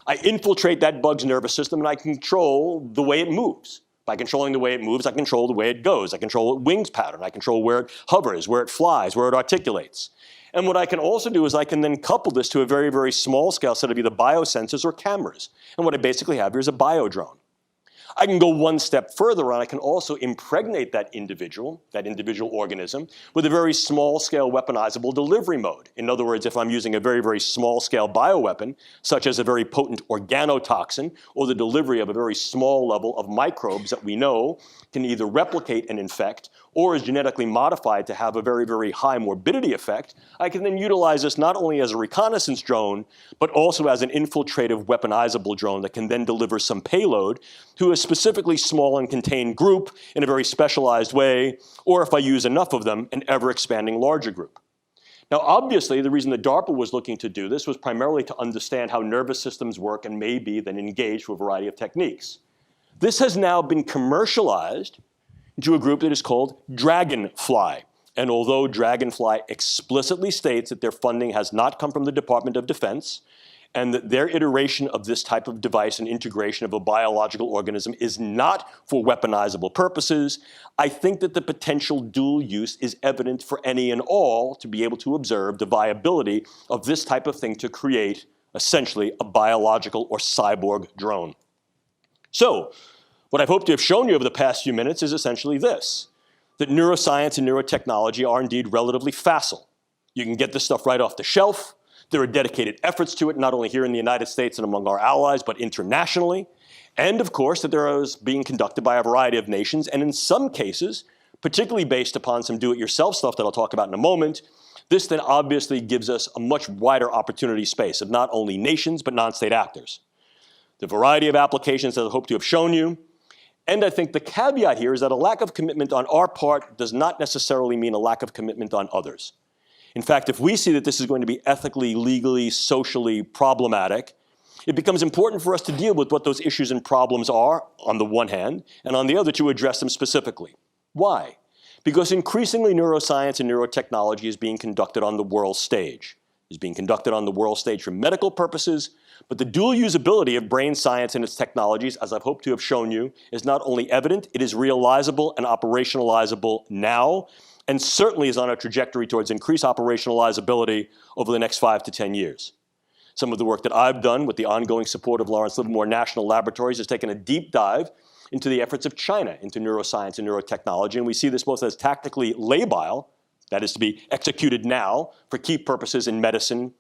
I infiltrate that bug's nervous system, and I control the way it moves. By controlling the way it moves, I control the way it goes. I control its wings pattern. I control where it hovers, where it flies, where it articulates. And what I can also do is I can then couple this to a very, very small scale set of either biosensors or cameras. And what I basically have here is a biodrone. I can go one step further and I can also impregnate that individual organism with a very small scale weaponizable delivery mode. In other words, if I'm using a very, very small scale bioweapon, such as a very potent organotoxin or the delivery of a very small level of microbes that we know can either replicate and infect or is genetically modified to have a very, very high morbidity effect, I can then utilize this not only as a reconnaissance drone, but also as an infiltrative weaponizable drone that can then deliver some payload to a specifically small and contained group in a very specialized way, or if I use enough of them, an ever-expanding larger group. Now, obviously, the reason that DARPA was looking to do this was primarily to understand how nervous systems work and maybe then engage with a variety of techniques. This has now been commercialized to a group that is called Dragonfly. And although Dragonfly explicitly states that their funding has not come from the Department of Defense, and that their iteration of this type of device and integration of a biological organism is not for weaponizable purposes, I think that the potential dual use is evident for any and all to be able to observe the viability of this type of thing to create, essentially, a biological or cyborg drone. So, what I've hoped to have shown you over the past few minutes is essentially this, that neuroscience and neurotechnology are indeed relatively facile. You can get this stuff right off the shelf. There are dedicated efforts to it, not only here in the United States and among our allies, but internationally. And of course, that there is being conducted by a variety of nations, and in some cases, particularly based upon some do-it-yourself stuff that I'll talk about in a moment, this then obviously gives us a much wider opportunity space of not only nations, but non-state actors. The variety of applications that I hope to have shown you. And I think the caveat here is that a lack of commitment on our part does not necessarily mean a lack of commitment on others. In fact, if we see that this is going to be ethically, legally, socially problematic, it becomes important for us to deal with what those issues and problems are, on the one hand, and on the other, to address them specifically. Why? Because increasingly neuroscience and neurotechnology is being conducted on the world stage. It's being conducted on the world stage for medical purposes, but the dual usability of brain science and its technologies, as I've hoped to have shown you, is not only evident, it is realizable and operationalizable now, and certainly is on a trajectory towards increased operationalizability over the next 5 to 10 years. Some of the work that I've done with the ongoing support of Lawrence Livermore National Laboratories has taken a deep dive into the efforts of China into neuroscience and neurotechnology, and we see this both as tactically labile, that is to be executed now for key purposes in medicine,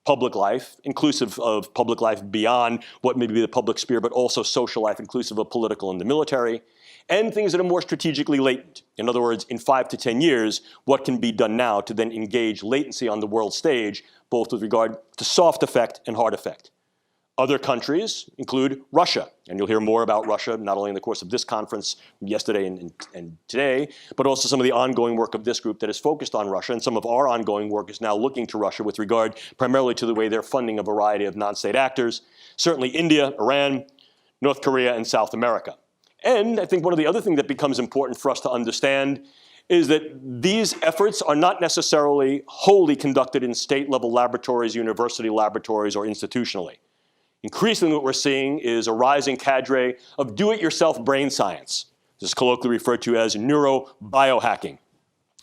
public life, inclusive of public life beyond what may be the public sphere, but also social life, inclusive of political and the military, and things that are more strategically latent. In other words, in 5 to 10 years, what can be done now to then engage latency on the world stage, both with regard to soft effect and hard effect. Other countries include Russia, and you'll hear more about Russia, not only in the course of this conference yesterday and today, but also some of the ongoing work of this group that is focused on Russia, and some of our ongoing work is now looking to Russia with regard primarily to the way they're funding a variety of non-state actors, certainly India, Iran, North Korea, and South America. And I think one of the other things that becomes important for us to understand is that these efforts are not necessarily wholly conducted in state-level laboratories, university laboratories, or institutionally. Increasingly what we're seeing is a rising cadre of do-it-yourself brain science. This is colloquially referred to as neurobiohacking.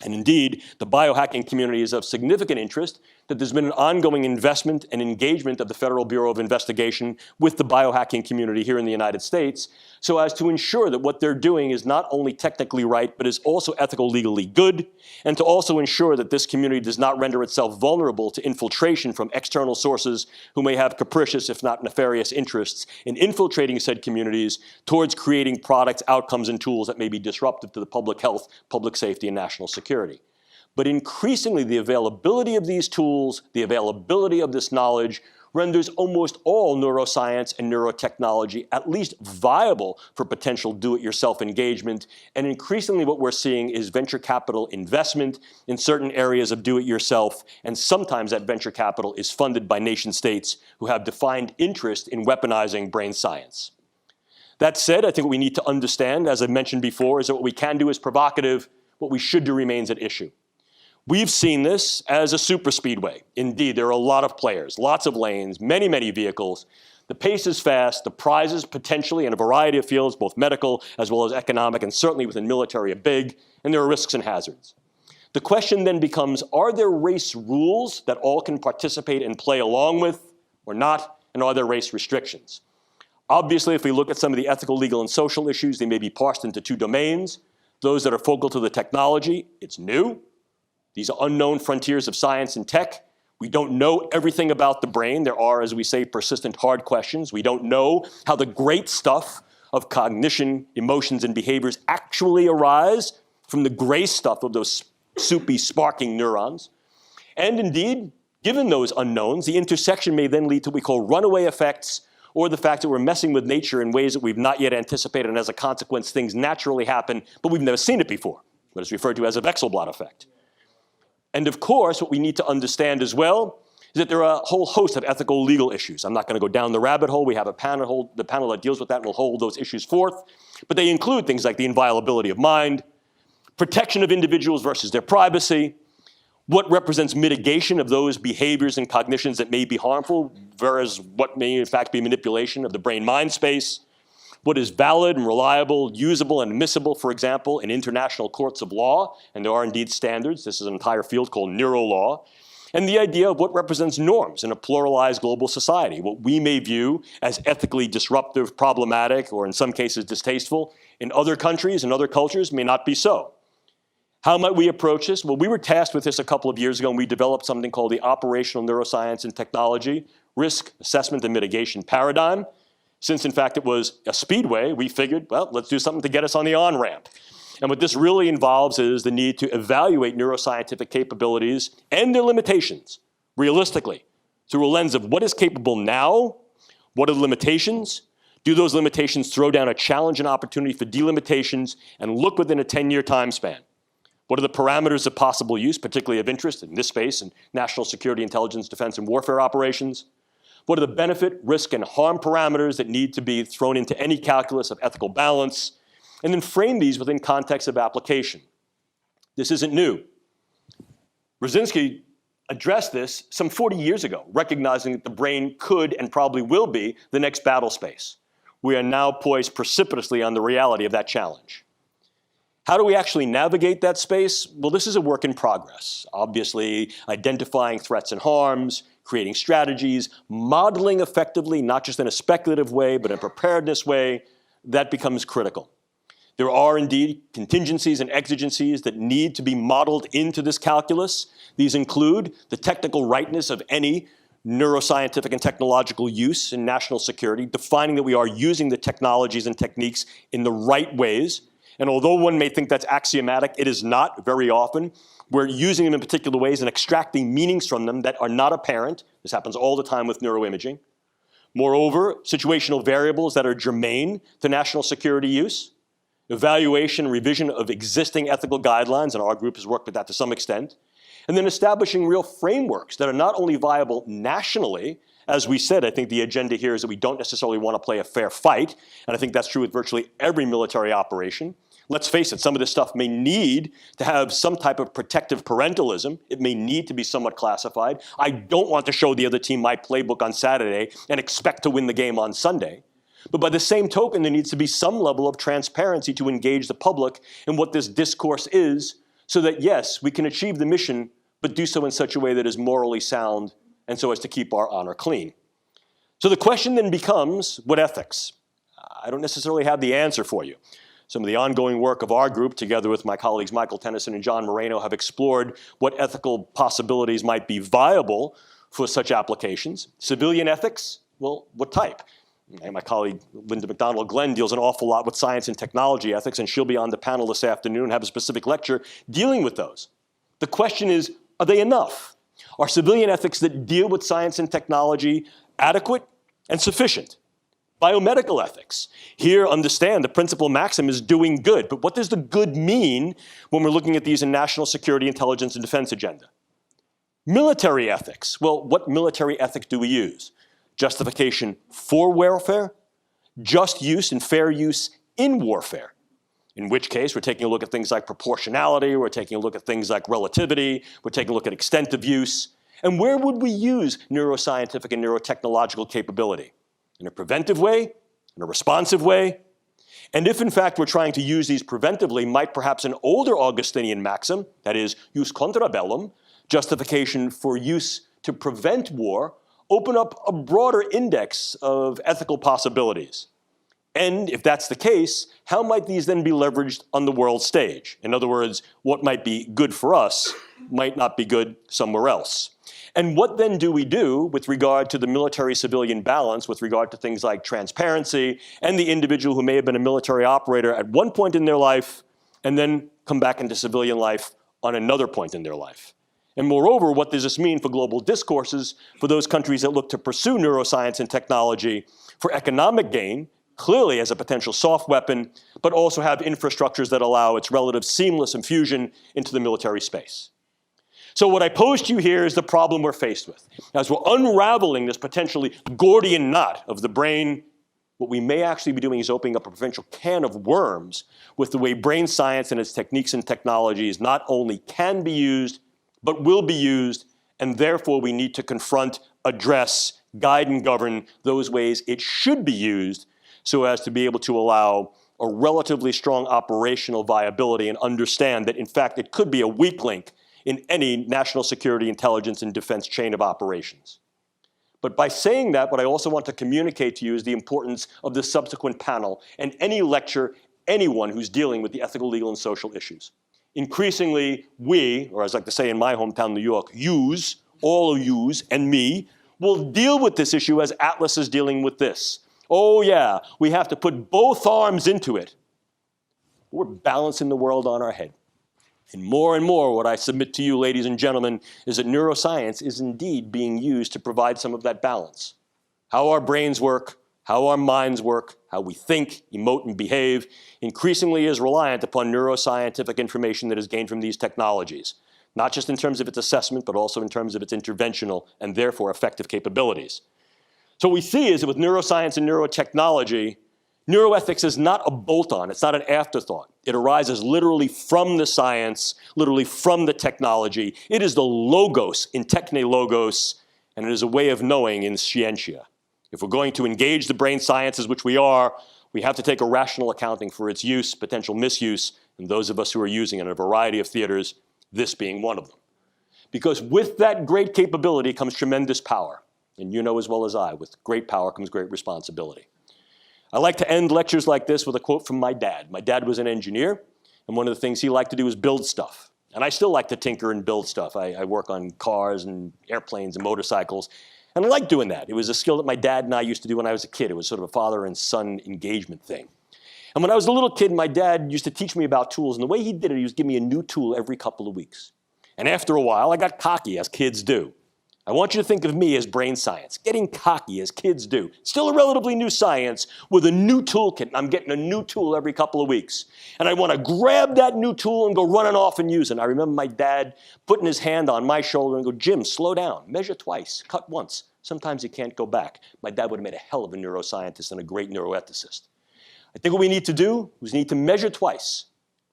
And indeed, the biohacking community is of significant interest, that there's been an ongoing investment and engagement of the Federal Bureau of Investigation with the biohacking community here in the United States, so as to ensure that what they're doing is not only technically right, but is also ethical, legally good, and to also ensure that this community does not render itself vulnerable to infiltration from external sources who may have capricious, if not nefarious, interests in infiltrating said communities towards creating products, outcomes, and tools that may be disruptive to the public health, public safety, and national security. But increasingly, the availability of these tools, the availability of this knowledge, renders almost all neuroscience and neurotechnology at least viable for potential do-it-yourself engagement. And increasingly what we're seeing is venture capital investment in certain areas of do-it-yourself, and sometimes that venture capital is funded by nation states who have defined interest in weaponizing brain science. That said, I think what we need to understand, as I mentioned before, is that what we can do is provocative, what we should do remains at issue. We've seen this as a superspeedway. Indeed, there are a lot of players, lots of lanes, many, many vehicles. The pace is fast, the prizes potentially in a variety of fields, both medical as well as economic, and certainly within military are big, and there are risks and hazards. The question then becomes, are there race rules that all can participate and play along with or not, and are there race restrictions? Obviously, if we look at some of the ethical, legal, and social issues, they may be parsed into two domains. Those that are focal to the technology, it's new. These are unknown frontiers of science and tech. We don't know everything about the brain. There are, as we say, persistent hard questions. We don't know how the great stuff of cognition, emotions, and behaviors actually arise from the gray stuff of those soupy, sparking neurons. And indeed, given those unknowns, the intersection may then lead to what we call runaway effects, or the fact that we're messing with nature in ways that we've not yet anticipated, and as a consequence, things naturally happen, but we've never seen it before, what is referred to as a Wechselblad effect. And of course, what we need to understand as well is that there are a whole host of ethical, legal issues. I'm not going to go down the rabbit hole. We have the panel that deals with that and will hold those issues forth. But they include things like the inviolability of mind, protection of individuals versus their privacy, what represents mitigation of those behaviors and cognitions that may be harmful, whereas what may in fact be manipulation of the brain-mind space, what is valid and reliable, usable and admissible, for example, in international courts of law, and there are indeed standards. This is an entire field called neurolaw. And the idea of what represents norms in a pluralized global society, what we may view as ethically disruptive, problematic, or in some cases distasteful, in other countries and other cultures may not be so. How might we approach this? Well, we were tasked with this a couple of years ago, and we developed something called the Operational Neuroscience and Technology Risk Assessment and Mitigation Paradigm. Since, in fact, it was a speedway, we figured, well, let's do something to get us on the on-ramp. And what this really involves is the need to evaluate neuroscientific capabilities and their limitations, realistically, through a lens of what is capable now, what are the limitations, do those limitations throw down a challenge and opportunity for delimitations, and look within a 10-year time span. What are the parameters of possible use, particularly of interest in this space, in national security, intelligence, defense, and warfare operations? What are the benefit, risk, and harm parameters that need to be thrown into any calculus of ethical balance? And then frame these within context of application. This isn't new. Brzezinski addressed this some 40 years ago, recognizing that the brain could and probably will be the next battle space. We are now poised precipitously on the reality of that challenge. How do we actually navigate that space? Well, this is a work in progress. Obviously, identifying threats and harms, creating strategies, modeling effectively, not just in a speculative way, but in a preparedness way, that becomes critical. There are indeed contingencies and exigencies that need to be modeled into this calculus. These include the technical rightness of any neuroscientific and technological use in national security, defining that we are using the technologies and techniques in the right ways. And although one may think that's axiomatic, it is not very often. We're using them in particular ways and extracting meanings from them that are not apparent. This happens all the time with neuroimaging. Moreover, situational variables that are germane to national security use, evaluation and revision of existing ethical guidelines, and our group has worked with that to some extent, and then establishing real frameworks that are not only viable nationally. As we said, I think the agenda here is that we don't necessarily want to play a fair fight, and I think that's true with virtually every military operation. Let's face it, some of this stuff may need to have some type of protective parentalism. It may need to be somewhat classified. I don't want to show the other team my playbook on Saturday and expect to win the game on Sunday. But by the same token, there needs to be some level of transparency to engage the public in what this discourse is, so that yes, we can achieve the mission but do so in such a way that is morally sound and so as to keep our honor clean. So the question then becomes, what ethics? I don't necessarily have the answer for you. Some of the ongoing work of our group, together with my colleagues Michael Tennyson and John Moreno, have explored what ethical possibilities might be viable for such applications. Civilian ethics, well, what type? And my colleague Linda McDonald-Glenn deals an awful lot with science and technology ethics, and she'll be on the panel this afternoon and have a specific lecture dealing with those. The question is, are they enough? Are civilian ethics that deal with science and technology adequate and sufficient? Biomedical ethics. Here, understand the principal maxim is doing good, but what does the good mean when we're looking at these in national security, intelligence, and defense agenda? Military ethics. Well, what military ethics do we use? Justification for warfare, just use and fair use in warfare. In which case, we're taking a look at things like proportionality, we're taking a look at things like relativity, we're taking a look at extent of use. And where would we use neuroscientific and neurotechnological capability? In a preventive way, in a responsive way? And if in fact we're trying to use these preventively, might perhaps an older Augustinian maxim, that is, jus contra bellum, justification for use to prevent war, open up a broader index of ethical possibilities? And if that's the case, how might these then be leveraged on the world stage? In other words, what might be good for us might not be good somewhere else. And what then do we do with regard to the military-civilian balance, with regard to things like transparency and the individual who may have been a military operator at one point in their life and then come back into civilian life on another point in their life? And moreover, what does this mean for global discourses for those countries that look to pursue neuroscience and technology for economic gain, clearly as a potential soft weapon, but also have infrastructures that allow its relative seamless infusion into the military space? So what I pose to you here is the problem we're faced with. As we're unraveling this potentially Gordian knot of the brain, what we may actually be doing is opening up a potential can of worms with the way brain science and its techniques and technologies not only can be used, but will be used, and therefore we need to confront, address, guide, and govern those ways it should be used so as to be able to allow a relatively strong operational viability and understand that, in fact, it could be a weak link in any national security, intelligence, and defense chain of operations. But by saying that, what I also want to communicate to you is the importance of the subsequent panel and any lecture, anyone who's dealing with the ethical, legal, and social issues. Increasingly, we, or as I like to say in my hometown, New York, yous, all yous, and me, will deal with this issue as Atlas is dealing with this. Oh yeah, we have to put both arms into it. We're balancing the world on our head. And more, what I submit to you, ladies and gentlemen, is that neuroscience is indeed being used to provide some of that balance. How our brains work, how our minds work, how we think, emote, and behave, increasingly is reliant upon neuroscientific information that is gained from these technologies, not just in terms of its assessment, but also in terms of its interventional and therefore effective capabilities. So what we see is that with neuroscience and neurotechnology, neuroethics is not a bolt-on, it's not an afterthought. It arises literally from the science, literally from the technology. It is the logos in techne logos, and it is a way of knowing in scientia. If we're going to engage the brain sciences, which we are, we have to take a rational accounting for its use, potential misuse, and those of us who are using it in a variety of theaters, this being one of them. Because with that great capability comes tremendous power. And you know as well as I, with great power comes great responsibility. I like to end lectures like this with a quote from my dad. My dad was an engineer, and one of the things he liked to do was build stuff. And I still like to tinker and build stuff. I work on cars and airplanes and motorcycles, and I like doing that. It was a skill that my dad and I used to do when I was a kid. It was sort of a father and son engagement thing. And when I was a little kid, my dad used to teach me about tools, and the way he did it, he was give me a new tool every couple of weeks. And after a while, I got cocky, as kids do. I want you to think of me as brain science, getting cocky as kids do. Still a relatively new science with a new toolkit. I'm getting a new tool every couple of weeks. And I want to grab that new tool and go running off and use it. And I remember my dad putting his hand on my shoulder and go, Jim, slow down, measure twice, cut once. Sometimes you can't go back. My dad would have made a hell of a neuroscientist and a great neuroethicist. I think what we need to do is we need to measure twice.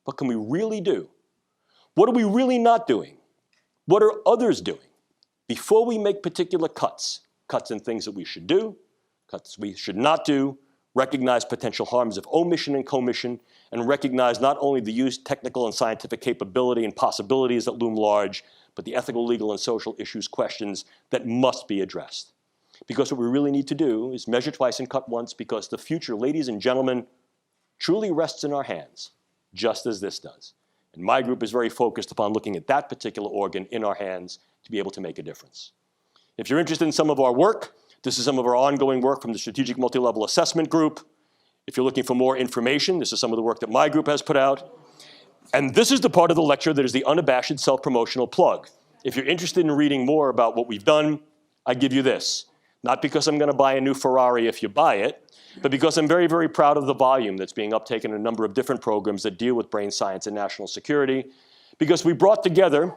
What can we really do? What are we really not doing? What are others doing? Before we make particular cuts in things that we should do, cuts we should not do, recognize potential harms of omission and commission, and recognize not only the use technical and scientific capability and possibilities that loom large, but the ethical, legal, and social issues questions that must be addressed. Because what we really need to do is measure twice and cut once, because the future, ladies and gentlemen, truly rests in our hands, just as this does. And my group is very focused upon looking at that particular organ in our hands to be able to make a difference. If you're interested in some of our work, this is some of our ongoing work from the Strategic Multi-Level Assessment Group. If you're looking for more information, this is some of the work that my group has put out. And this is the part of the lecture that is the unabashed self-promotional plug. If you're interested in reading more about what we've done, I give you this. Not because I'm going to buy a new Ferrari if you buy it, but because I'm very, very proud of the volume that's being uptaken in a number of different programs that deal with brain science and national security. Because we brought together,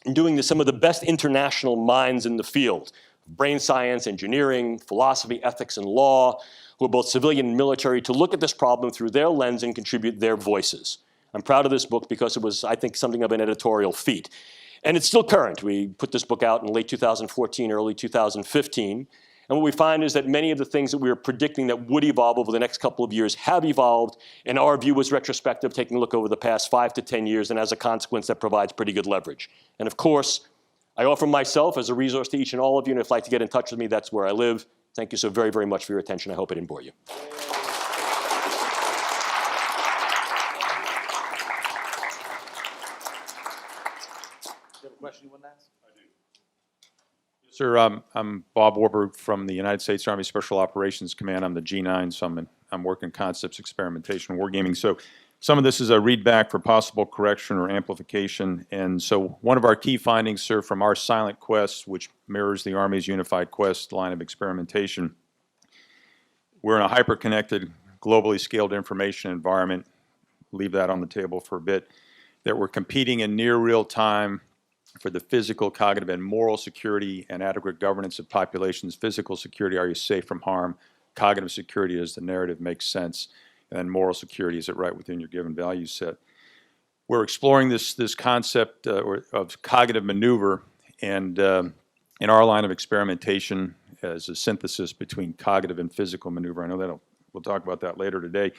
in doing this, some of the best international minds in the field, brain science, engineering, philosophy, ethics, and law, who are both civilian and military, to look at this problem through their lens and contribute their voices. I'm proud of this book because it was, I think, something of an editorial feat. And it's still current. We put this book out in late 2014, early 2015. And what we find is that many of the things that we were predicting that would evolve over the next couple of years have evolved. And our view was retrospective, taking a look over the past 5 to 10 years. And as a consequence, that provides pretty good leverage. And of course, I offer myself as a resource to each and all of you. And if you'd like to get in touch with me, that's where I live. Thank you so very, very much for your attention. I hope I didn't bore you. Question you want to ask? Sir, I'm Bob Warburg from the United States Army Special Operations Command. I'm the G9, so I'm working concepts, experimentation, wargaming. So some of this is a readback for possible correction or amplification. And so one of our key findings, sir, from our silent quest, which mirrors the Army's unified quest line of experimentation, we're in a hyper-connected, globally scaled information environment. Leave that on the table for a bit. That we're competing in near real time for the physical, cognitive, and moral security and adequate governance of populations. Physical security, are you safe from harm? Cognitive security, does the narrative make sense? And then moral security, is it right within your given value set? We're exploring this concept of cognitive maneuver, and in our line of experimentation as a synthesis between cognitive and physical maneuver. I know that we'll talk about that later today.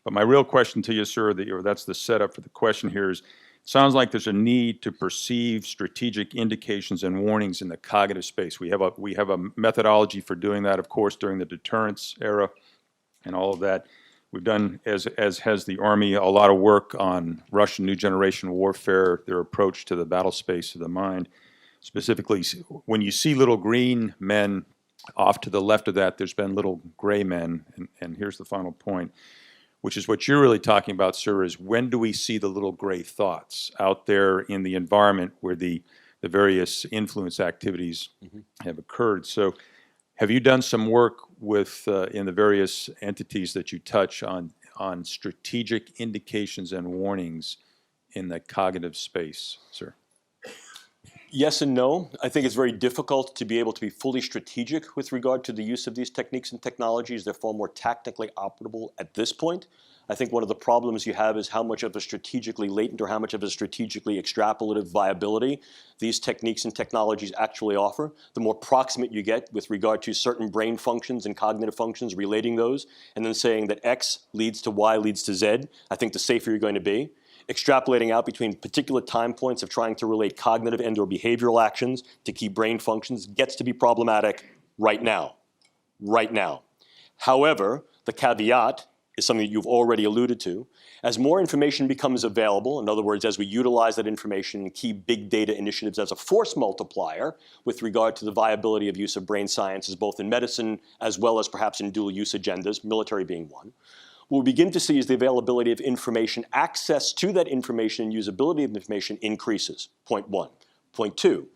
But my real question to you, sir, that's the setup for the question here, is sounds like there's a need to perceive strategic indications and warnings in the cognitive space. We have a methodology for doing that, of course, during the deterrence era and all of that. We've done, as has the Army, a lot of work on Russian new generation warfare, their approach to the battle space of the mind. Specifically, when you see little green men off to the left of that, there's been little gray men. And here's the final point, which is what you're really talking about, sir, is when do we see the little gray thoughts out there in the environment where the various influence activities have occurred? So have you done some work with in the various entities that you touch on strategic indications and warnings in the cognitive space, sir? Yes and no. I think it's very difficult to be able to be fully strategic with regard to the use of these techniques and technologies. They're far more tactically operable at this point. I think one of the problems you have is how much of a strategically latent or how much of a strategically extrapolative viability these techniques and technologies actually offer. The more proximate you get with regard to certain brain functions and cognitive functions, relating those, and then saying that X leads to Y leads to Z, I think the safer you're going to be. Extrapolating out between particular time points of trying to relate cognitive and or behavioral actions to key brain functions gets to be problematic right now. Right now. However, the caveat is something that you've already alluded to. As more information becomes available, in other words, as we utilize that information in key big data initiatives as a force multiplier with regard to the viability of use of brain sciences, both in medicine as well as perhaps in dual use agendas, military being one, what we begin to see is the availability of information, access to that information, and usability of information increases, point one. Point two,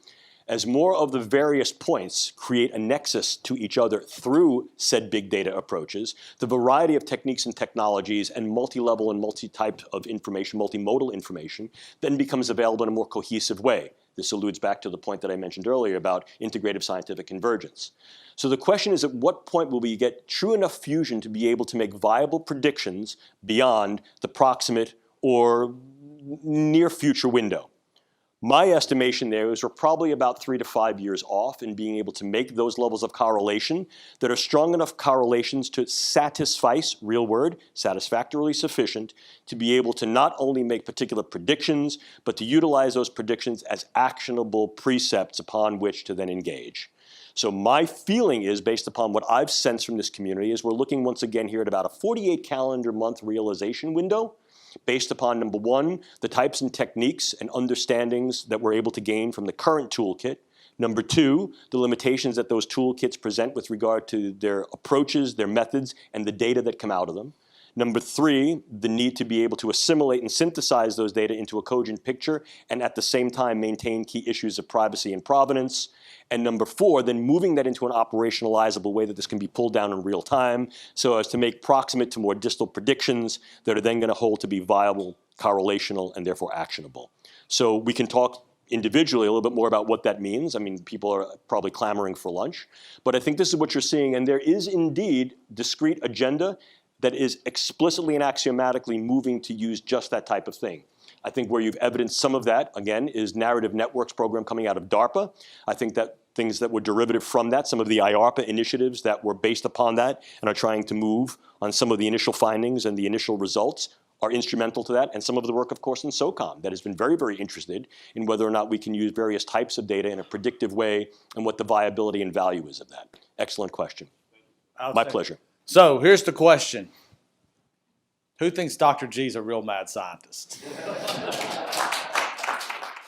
as more of the various points create a nexus to each other through said big data approaches, the variety of techniques and technologies and multi-level and multi-type of information, multimodal information, then becomes available in a more cohesive way. This alludes back to the point that I mentioned earlier about integrative scientific convergence. So the question is, at what point will we get true enough fusion to be able to make viable predictions beyond the proximate or near future window? My estimation there is we're probably about 3 to 5 years off in being able to make those levels of correlation that are strong enough correlations to suffice, real word, satisfactorily sufficient, to be able to not only make particular predictions, but to utilize those predictions as actionable precepts upon which to then engage. So my feeling is, based upon what I've sensed from this community, is we're looking once again here at about a 48 calendar month realization window, based upon, number one, the types and techniques and understandings that we're able to gain from the current toolkit. Number two, the limitations that those toolkits present with regard to their approaches, their methods, and the data that come out of them. Number three, the need to be able to assimilate and synthesize those data into a cogent picture and at the same time maintain key issues of privacy and provenance. And number four, then moving that into an operationalizable way that this can be pulled down in real time so as to make proximate to more distal predictions that are then going to hold to be viable, correlational, and therefore actionable. So we can talk individually a little bit more about what that means. I mean, people are probably clamoring for lunch. But I think this is what you're seeing. And there is indeed discrete agenda that is explicitly and axiomatically moving to use just that type of thing. I think where you've evidenced some of that, again, is Narrative Networks program coming out of DARPA. I think that things that were derivative from that, some of the IARPA initiatives that were based upon that and are trying to move on some of the initial findings and the initial results are instrumental to that. And some of the work, of course, in SOCOM that has been very, very interested in whether or not we can use various types of data in a predictive way and what the viability and value is of that. Excellent question. My pleasure. So here's the question. Who thinks Dr. G's a real mad scientist?